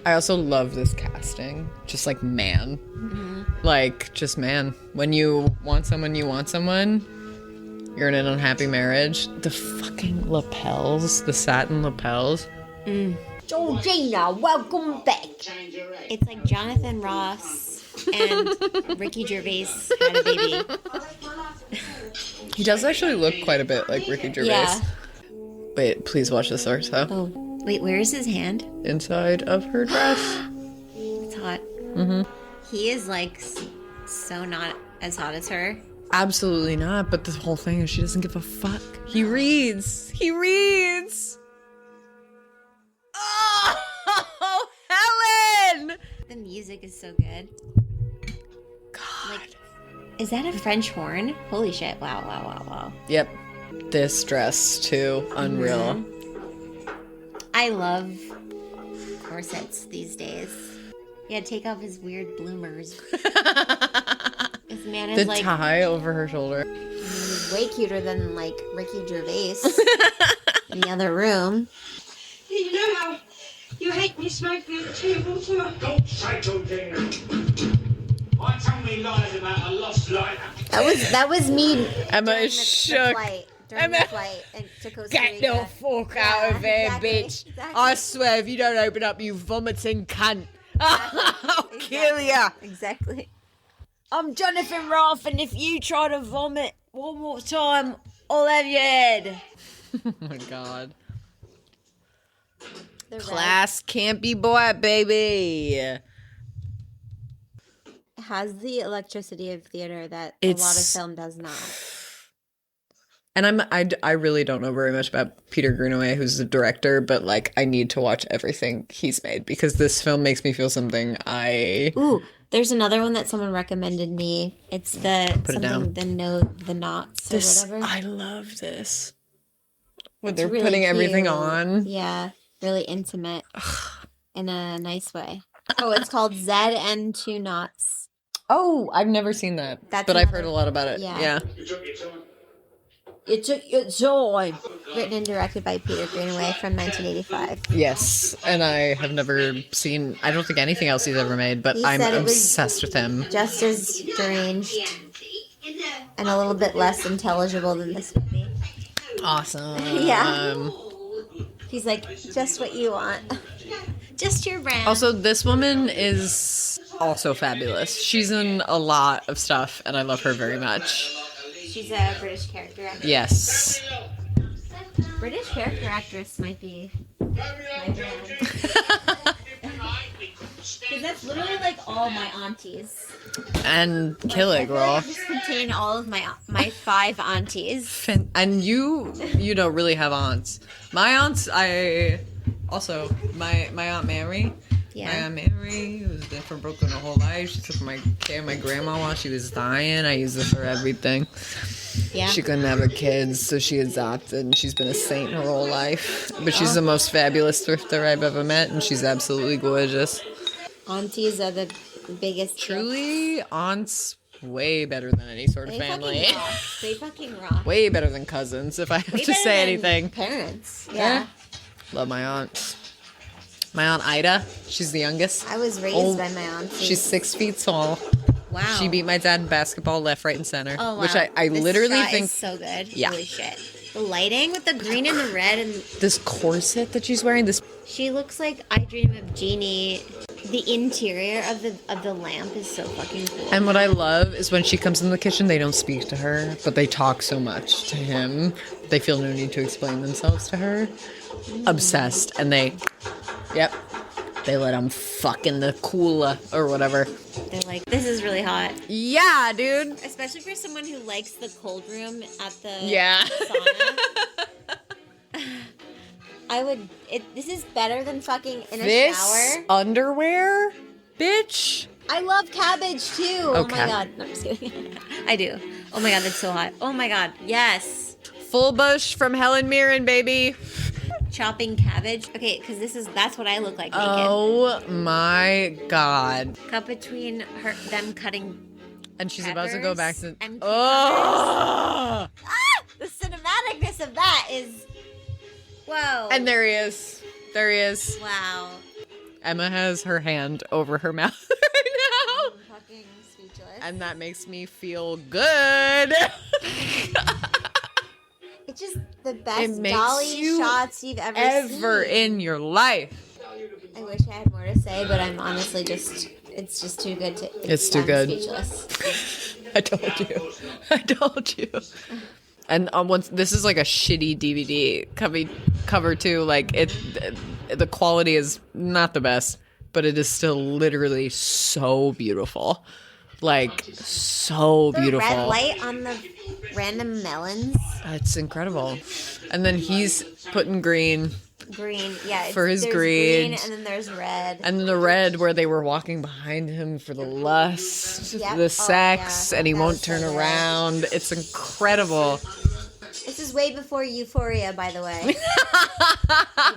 I also love this casting. Just like man. Mm-hmm. Like, just man. When you want someone, you want someone. You're in an unhappy marriage. The fucking lapels. The satin lapels. Georgina, welcome back. It's like Jonathan Ross and Ricky Gervais had a baby. He does actually look quite a bit like Ricky Gervais. Yeah. Wait, please watch this also. Oh, wait, where is his hand? Inside of her dress. It's hot. Mm-hmm. He is like so not as hot as her. Absolutely not, but the whole thing is she doesn't give a fuck. He reads. Oh, Helen! The music is so good. God. Like, is that a French horn? Holy shit. Wow. Yep. This dress, too. Unreal. Mm-hmm. I love corsets these days. Yeah, take off his weird bloomers. This man is the tie over her shoulder. He's way cuter than, like, Ricky Gervais in the other room. You know how you hate me smoking at the table, too? Don't say Georgina. I tell me lies about a lost lighter. That was me. Emma during is the shook. During the flight to Costa Rica. Get the fuck out of here, bitch. Exactly. I swear, if you don't open up, you vomiting cunt. I'll kill ya. Exactly. I'm Jonathan Roth, and if you try to vomit one more time, I'll have your head. Oh my god. The Class can't be bought, baby. red has the electricity of theater that a lot of film does not. And I really don't know very much about Peter Greenaway, who's the director, but like I need to watch everything he's made because this film makes me feel something. Ooh, there's another one that someone recommended me. It's the the knots or whatever. I love this. When they're really putting everything cute. on. Yeah, really intimate in a nice way. Oh, it's called Zed and Two Knots. Oh, I've never seen that, but I've heard a lot about it. Yeah. You took your time. Written and directed by Peter Greenaway from 1985. Yes, and I have never seen, I don't think anything else he's ever made, but He I'm said it was obsessed with him. Just as deranged and a little bit less intelligible than this would be. Awesome. Yeah. He's like, just what you want. Just your brand. Also, this woman is also fabulous. She's in a lot of stuff, and I love her very much. She's a British character actress. Yes. British character actress might be my brand. Because that's literally like all my aunties. And kill it, girl. Just contain all of my 5 aunties. And you don't really have aunts. My aunts, my Aunt Mary. Yeah. My Aunt Mary, who's been from Brooklyn her whole life. She took care of my grandma while she was dying. I used it for everything. Yeah. She couldn't have her kids, so she adopted, and she's been a saint her whole life. But she's the most fabulous thrifter I've ever met, and she's absolutely gorgeous. Aunties are the biggest. Truly, aunts way better than any sort of family. They fucking rock. Way better than cousins, if I have to say anything. Parents. Yeah. Love my aunts. My Aunt Ida, she's the youngest. I was raised by my auntie. She's 6 feet tall. Wow. She beat my dad in basketball left, right, and center. Oh, wow. Which I This literally shot think... is so good. Yeah. Holy shit. The lighting with the green and the red and... This corset that she's wearing, this... She looks like I Dream of Jeannie. The interior of the lamp is so fucking cool. And what I love is when she comes in the kitchen, they don't speak to her, but they talk so much to him. They feel no need to explain themselves to her. Obsessed. And they let him fuck in the cooler or whatever. They're like, this is really hot. Yeah, dude. Especially for someone who likes the cold room at the sauna. This is better than fucking in a shower. Underwear, bitch. I love cabbage too. Oh Okay. my god. No, I'm just kidding. I do. Oh my god, that's so hot. Oh my god. Yes. Full bush from Helen Mirren, baby. Chopping cabbage. Okay, because that's what I look like naked. Oh my god. Cut between them cutting. And she's about to go back to... and Oh! the cinematicness of that is... Whoa. And there he is. There he is. Wow. Emma has her hand over her mouth right now. I'm fucking speechless. And that makes me feel good. It's just the best It makes dolly you shots you've ever seen. in your life. I wish I had more to say, but I'm honestly it's just too good to... It's too I'm good. Speechless. I told you. And once this is like a shitty DVD cover too. Like the quality is not the best, but it is still literally so beautiful. Like so beautiful. The red light on the random melons. It's incredible. And then he's putting green. Green, yeah. For his there's green. And then there's red. And then the red where they were walking behind him for the lust, Yep. the sex, yeah. and he That won't was so turn good. around. It's incredible. This is way before Euphoria, by the way. You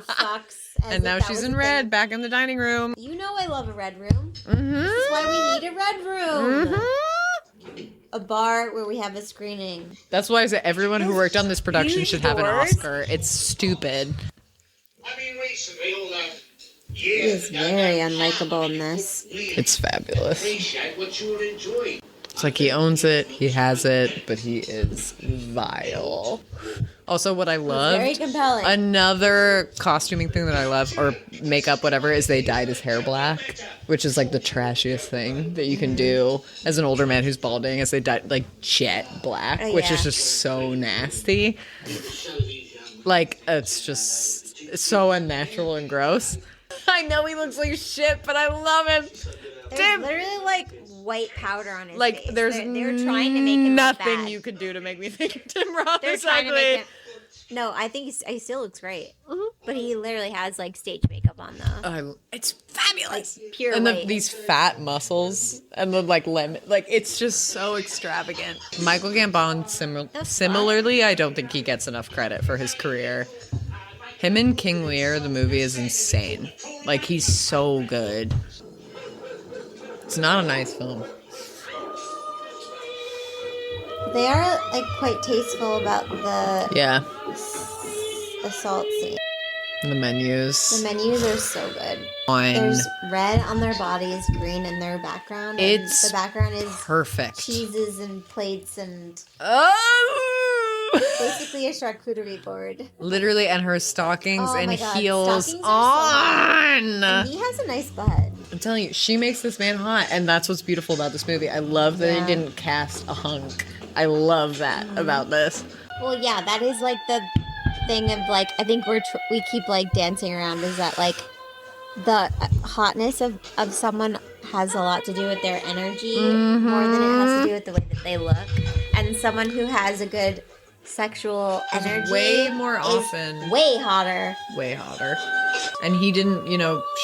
fucks. And now she's in red, back in the dining room. You know I love a red room. Mm-hmm. This is why we need a red room. Mm-hmm. A bar where we have a screening. That's why I say everyone who worked on this production Huge should have an doors. Oscar. It's stupid. I mean, recently, all the He years is very unlikable in this. It's fabulous. appreciate what you're enjoying. It's like he owns it, he has it, but he is vile. Also, what I love, Very compelling. another costuming thing that I love, or makeup, whatever, is they dyed his hair black, which is like the trashiest thing that you can do as an older man who's balding, is they dyed like jet black, Oh, which yeah. is just so nasty. Like, it's just so unnatural and gross. I know he looks like shit, but I love him. There's Tim, literally like white powder on his like, face. there's they're trying to make him look nothing bad. you could do to make me think Tim Roth They're is trying to ugly. make him. No, I think he still looks great. But he literally has like stage makeup on though. It's fabulous. Like, pure and white. these fat muscles and the like lemon, like it's just so extravagant. Michael Gambon, similarly, I don't think he gets enough credit for his career. Him and King Lear, the movie is insane. Like he's so good. It's not a nice film. They are like quite tasteful about the Yeah, assault scene. the menus. The menus are so good. Wine. There's red on their bodies, green in their background. And It's the background is perfect. cheeses and plates and Oh! basically a charcuterie board. Literally, and her stockings Oh and my God, heels stockings are on. And he has a nice butt. I'm telling you, she makes this man hot, and that's what's beautiful about this movie. I love that Yeah. he didn't cast a hunk. I love that about this. Well, yeah, that is like the thing of like I think we keep like dancing around is that like the hotness of someone has a lot to do with their energy more than it has to do with the way that they look. And someone who has a good sexual energy way more is often. way hotter. Way hotter. And he didn't,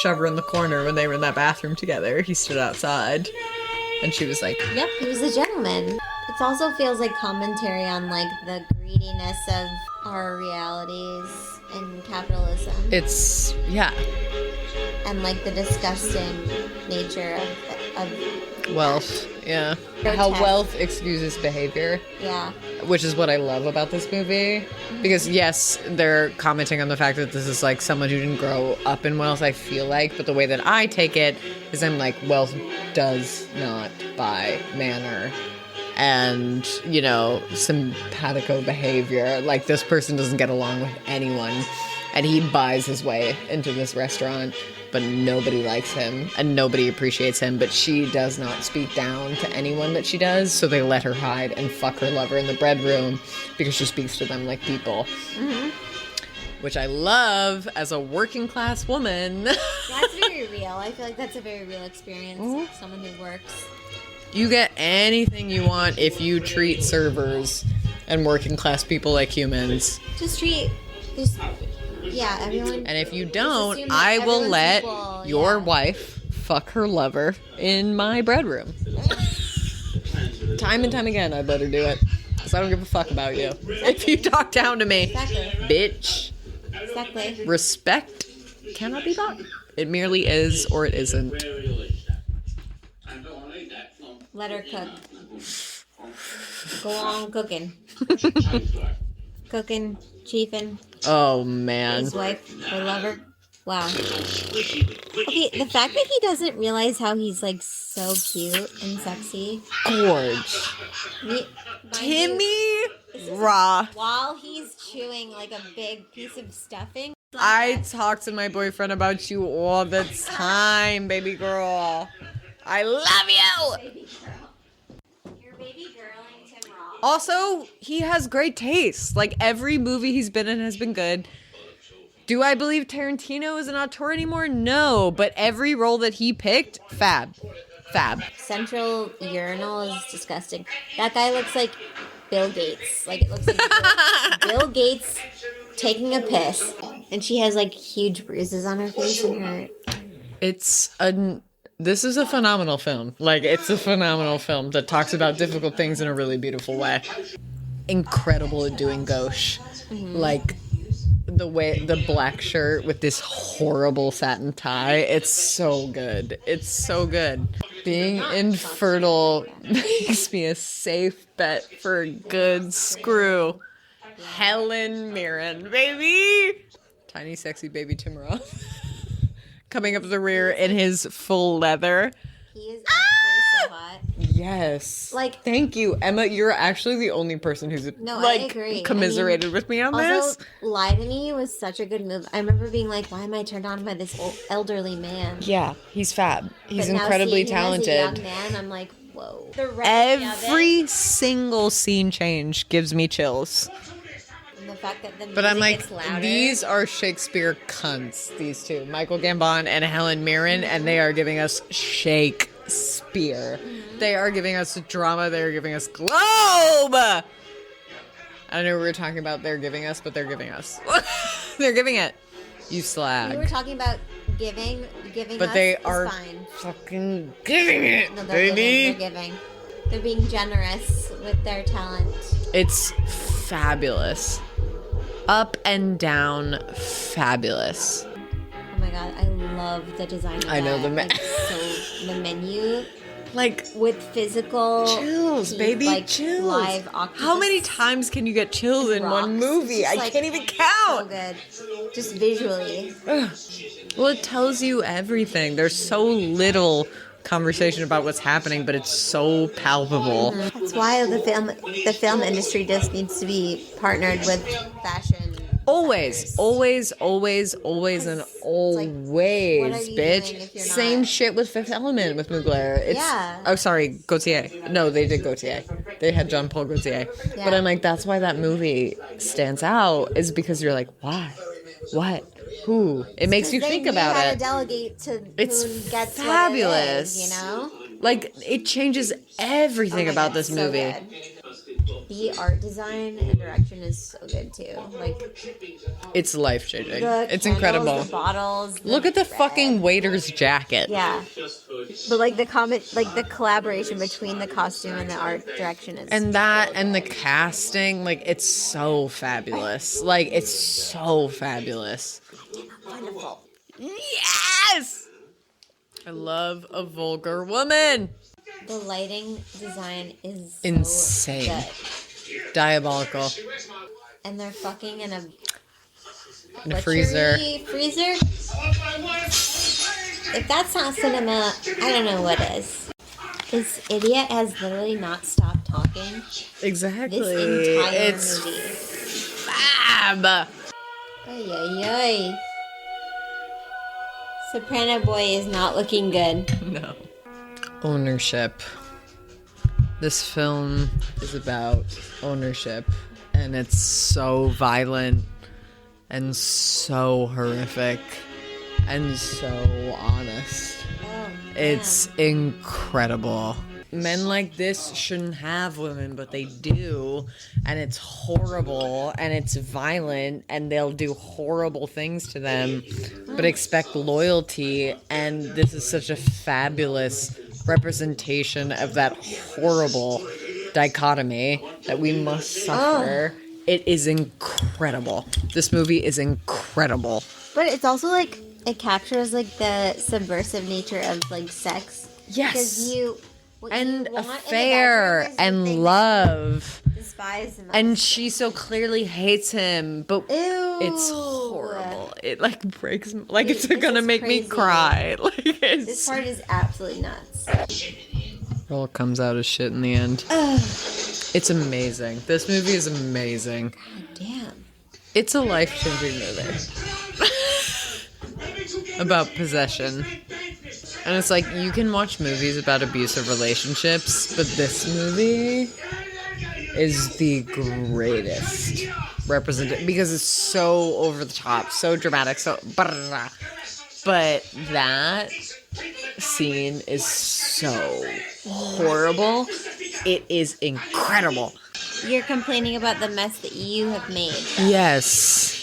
shove her in the corner when they were in that bathroom together. He stood outside. And she was like, Yep, he was a gentleman. It also feels like commentary on like the greediness of our realities in capitalism. it's, yeah, And like the disgusting nature of wealth. Yeah. Grotesque. How wealth excuses behavior. yeah. Which is what I love about this movie. Because, yes, they're commenting on the fact that this is, like, someone who didn't grow up in wealth, I feel like. But the way that I take it is I'm like, wealth does not buy manner and, simpatico behavior. Like, this person doesn't get along with anyone. And he buys his way into this restaurant, but nobody likes him and nobody appreciates him. But she does not speak down to anyone that she does, so they let her hide and fuck her lover in the bedroom because she speaks to them like people. Mm-hmm. Which I love as a working class woman. That's very real. I feel like that's a very real experience. Mhm. Someone who works. You get anything you want if you treat servers and working class people like humans. Yeah, everyone. And if you just don't, assume that I will everyone's let equal, your yeah. wife fuck her lover in my bedroom. Time and time again, I'd let her do it. Because I don't give a fuck about you. If you talk down to me, Exactly. bitch. Exactly. Respect cannot be bought. It merely is or it isn't. Let her cook. Go on cooking. Cooking, chiefing, Oh, man. his wife, her lover. Wow. Okay, the fact that he doesn't realize how he's like so cute and sexy. Gorge. Mind Timmy you, Roth. while he's chewing like a big piece of stuffing. I talk to my boyfriend about you all the time, baby girl. I love you. Baby girl. Your baby girl and Tim Roth. Also, he has great taste. Like, every movie he's been in has been good. Do I believe Tarantino is an auteur anymore? No, but every role that he picked, fab. Fab. Central urinal is disgusting. That guy looks like Bill Gates. Like, it looks like Bill Gates taking a piss. And she has like huge bruises on her face and her. This is a phenomenal film. Like, it's a phenomenal film that talks about difficult things in a really beautiful way. Incredible at doing gauche. Mm-hmm. Like, the black shirt with this horrible satin tie, it's so good. It's so good. Being infertile makes me a safe bet for a good screw. Helen Mirren, baby! Tiny, sexy baby Tim Roth. Coming up the rear in his full leather. He is actually so hot. Yes. Like- thank you, Emma. You're actually the only person who's No, I like agree. commiserated with me on this. Also, Lie to Me was such a good move. I remember being like, why am I turned on by this old, elderly man? Yeah, he's fab. He's But now incredibly seeing him as a talented. young man, I'm like, whoa. The writing of Every single scene change gives me chills. it, and the fact that the But I'm music like, gets louder. these are Shakespeare cunts, these two. Michael Gambon and Helen Mirren, and they are giving us Shakespeare. They are giving us drama. They are giving us Globe. I don't know what we were talking about they're giving us, but they're giving us. They're giving it. You We were slag. talking about giving But us they is are fine. fucking giving it, No, they're baby. giving. They're being generous with their talent. It's fabulous. Up and down, fabulous. Oh my god, I love the design of I know that. the Like, so the menu Like, with physical chills, heat, baby, like chills. live octopus. How many times can you get chills in one rocks. movie? It's I just, can't like, even So count. good. Just visually. Well, it tells you everything. There's so little conversation about what's happening, but it's so palpable. That's why the film industry just needs to be partnered with fashion. Always, always, always, always, and always, what are you doing bitch. if you're Same not- shit with Fifth Element with Mugler. It's, Yeah. Oh, sorry, Gautier. No, they did Gautier. They had Jean Paul Gautier. Yeah. But I'm like, that's why that movie stands out, is because you're like, why? What? Ooh, it makes you They think knew about how it. to delegate to It's who gets fabulous. what it is, you know? Like, it changes everything Oh my about God, this so movie. good. The art design and direction is so good too. Like It's life changing. the It's candles, incredible. the bottles. Look at the bread. fucking waiter's jacket. Yeah, but like the collaboration between the costume and the art direction is. And that and the casting, like, it's so fabulous. Like, it's so fabulous. wonderful. Yes! I love a vulgar woman. The lighting design is so Insane. good. Diabolical. And they're fucking in a In a freezer. Freezer? If that's not cinema, I don't know what is. This idiot has literally not stopped talking Exactly. this entire It's movie. fab. Ay, ay, ay. Soprano boy is not looking good. No. Ownership. This film is about ownership, and it's so violent and so horrific and so honest. Oh, It's incredible. Men like this shouldn't have women, but they do. And it's horrible and it's violent and they'll do horrible things to them, but expect loyalty. And this is such a fabulous representation of that horrible dichotomy that we must suffer. It is incredible. This movie is incredible. But it's also like it captures like the subversive nature of like sex. Yes. Because what And you want in a affair bedroom is the thing and that love. you despise the most. And she so clearly hates him, but Ew. it's horrible. It like breaks, like it's This gonna is make me crazy. cry. Like This it's. part is absolutely nuts. It all comes out as shit in the end. It's amazing. This movie is amazing. Damn. It's a life-changing movie. About possession. And it's like, you can watch movies about abusive relationships, but this movie is the greatest representation because it's so over the top, so dramatic, so but that scene is so horrible. It is incredible. You're complaining about the mess that you have made. Yes.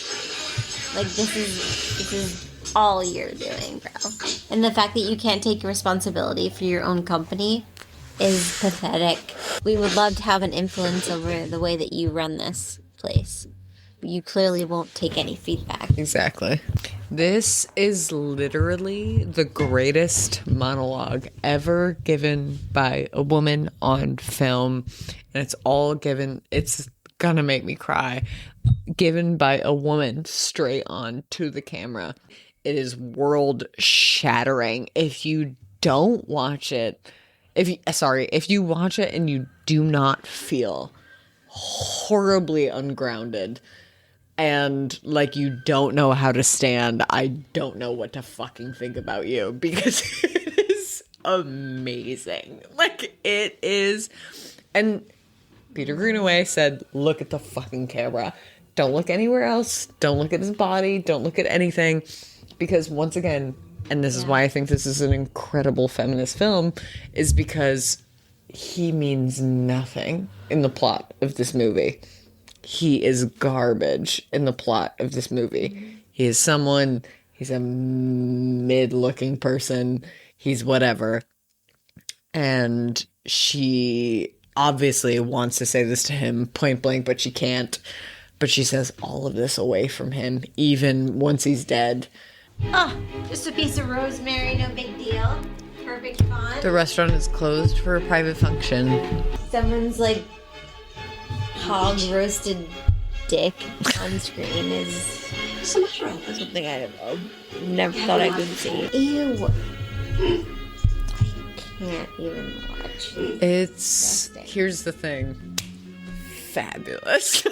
Like this is all you're doing, bro. And the fact that you can't take responsibility for your own company is pathetic. We would love to have an influence over the way that you run this place. But you clearly won't take any feedback. Exactly. This is literally the greatest monologue ever given by a woman on film. And it's all given, it's gonna make me cry. Given by a woman straight on to the camera. It is world shattering. If you don't watch it, if you watch it and you do not feel horribly ungrounded and like you don't know how to stand, I don't know what to fucking think about you because it is amazing. Like it is. And Peter Greenaway said, look at the fucking camera. Don't look anywhere else. Don't look at his body. Don't look at anything. Because once again, and this is why I think this is an incredible feminist film, is because he means nothing in the plot of this movie. He is garbage in the plot of this movie. He is someone, he's a mid-looking person, he's whatever. And she obviously wants to say this to him point blank, but she can't. But she says all of this away from him, even once he's dead. Oh, just a piece of rosemary, no big deal. Perfect font. The restaurant is closed for a private function. Someone's like hog roasted dick on screen is something I never thought I could see. Ew. I can't even watch. It's, Disgusting. here's the thing, fabulous.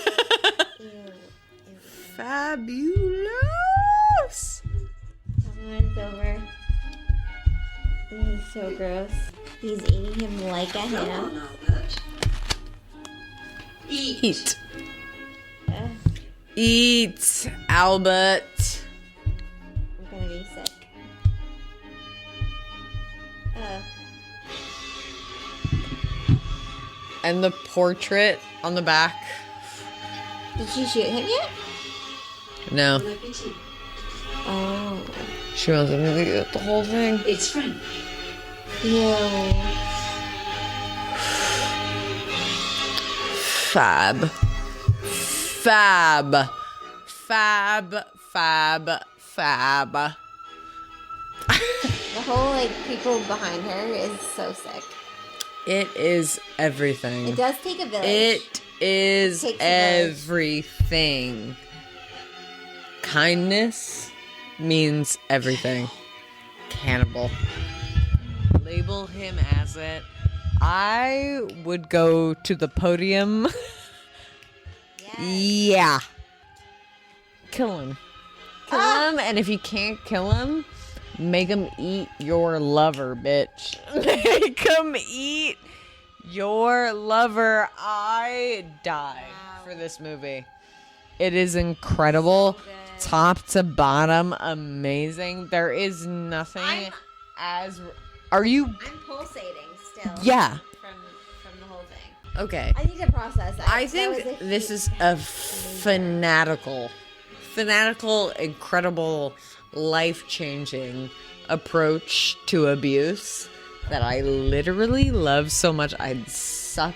Fabulous. Someone's over. This is so gross. He's eating him like a ham. Eat. Eat, Albert. And the portrait on the back. Did she shoot him yet? No. Oh. She wants him to get the whole thing. It's French. No. Fab. Fab. Fab. Fab. Fab. The whole, like, people behind her is so sick. It is everything. It does take a village. It is Takes a village. everything. Kindness means everything. Cannibal. Label him as it. I would go to the podium. Yes. Yeah. Kill him. Kill him, and if you can't kill him, make him eat your lover, bitch. Make him eat your lover. I died for this movie. It is incredible. Top to bottom, amazing. There is nothing as... Are you... I'm pulsating still. Yeah. From the whole thing. Okay. I need to process that. I think this is a fanatical, incredible, life-changing approach to abuse that I literally love so much I'd suck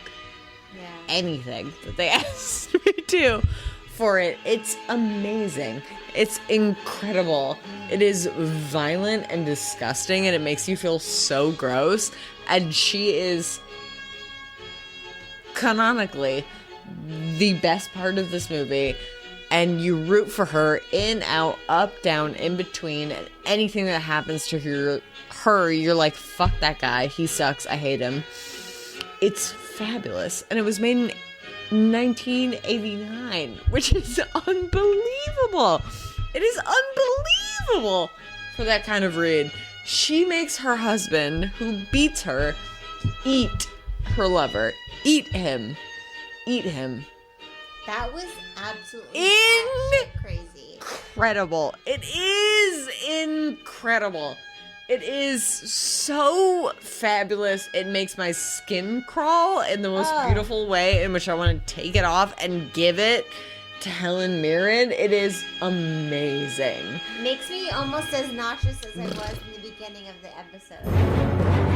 anything that they asked me to for it. It's amazing. It's incredible. It is violent and disgusting, and it makes you feel so gross. And she is canonically the best part of this movie, and you root for her in, out, up, down, in between, and anything that happens to her, you're like, fuck that guy, he sucks, I hate him. It's fabulous, and it was made in 1989, which is unbelievable. It is unbelievable for that kind of read. She makes her husband, who beats her, eat her lover. Eat him. Eat him. That was absolutely crazy. Incredible. It is incredible. It is so fabulous. It makes my skin crawl in the most beautiful way, in which I want to take it off and give it to Helen Mirren. It is amazing. Makes me almost as nauseous as I was in the beginning of the episode.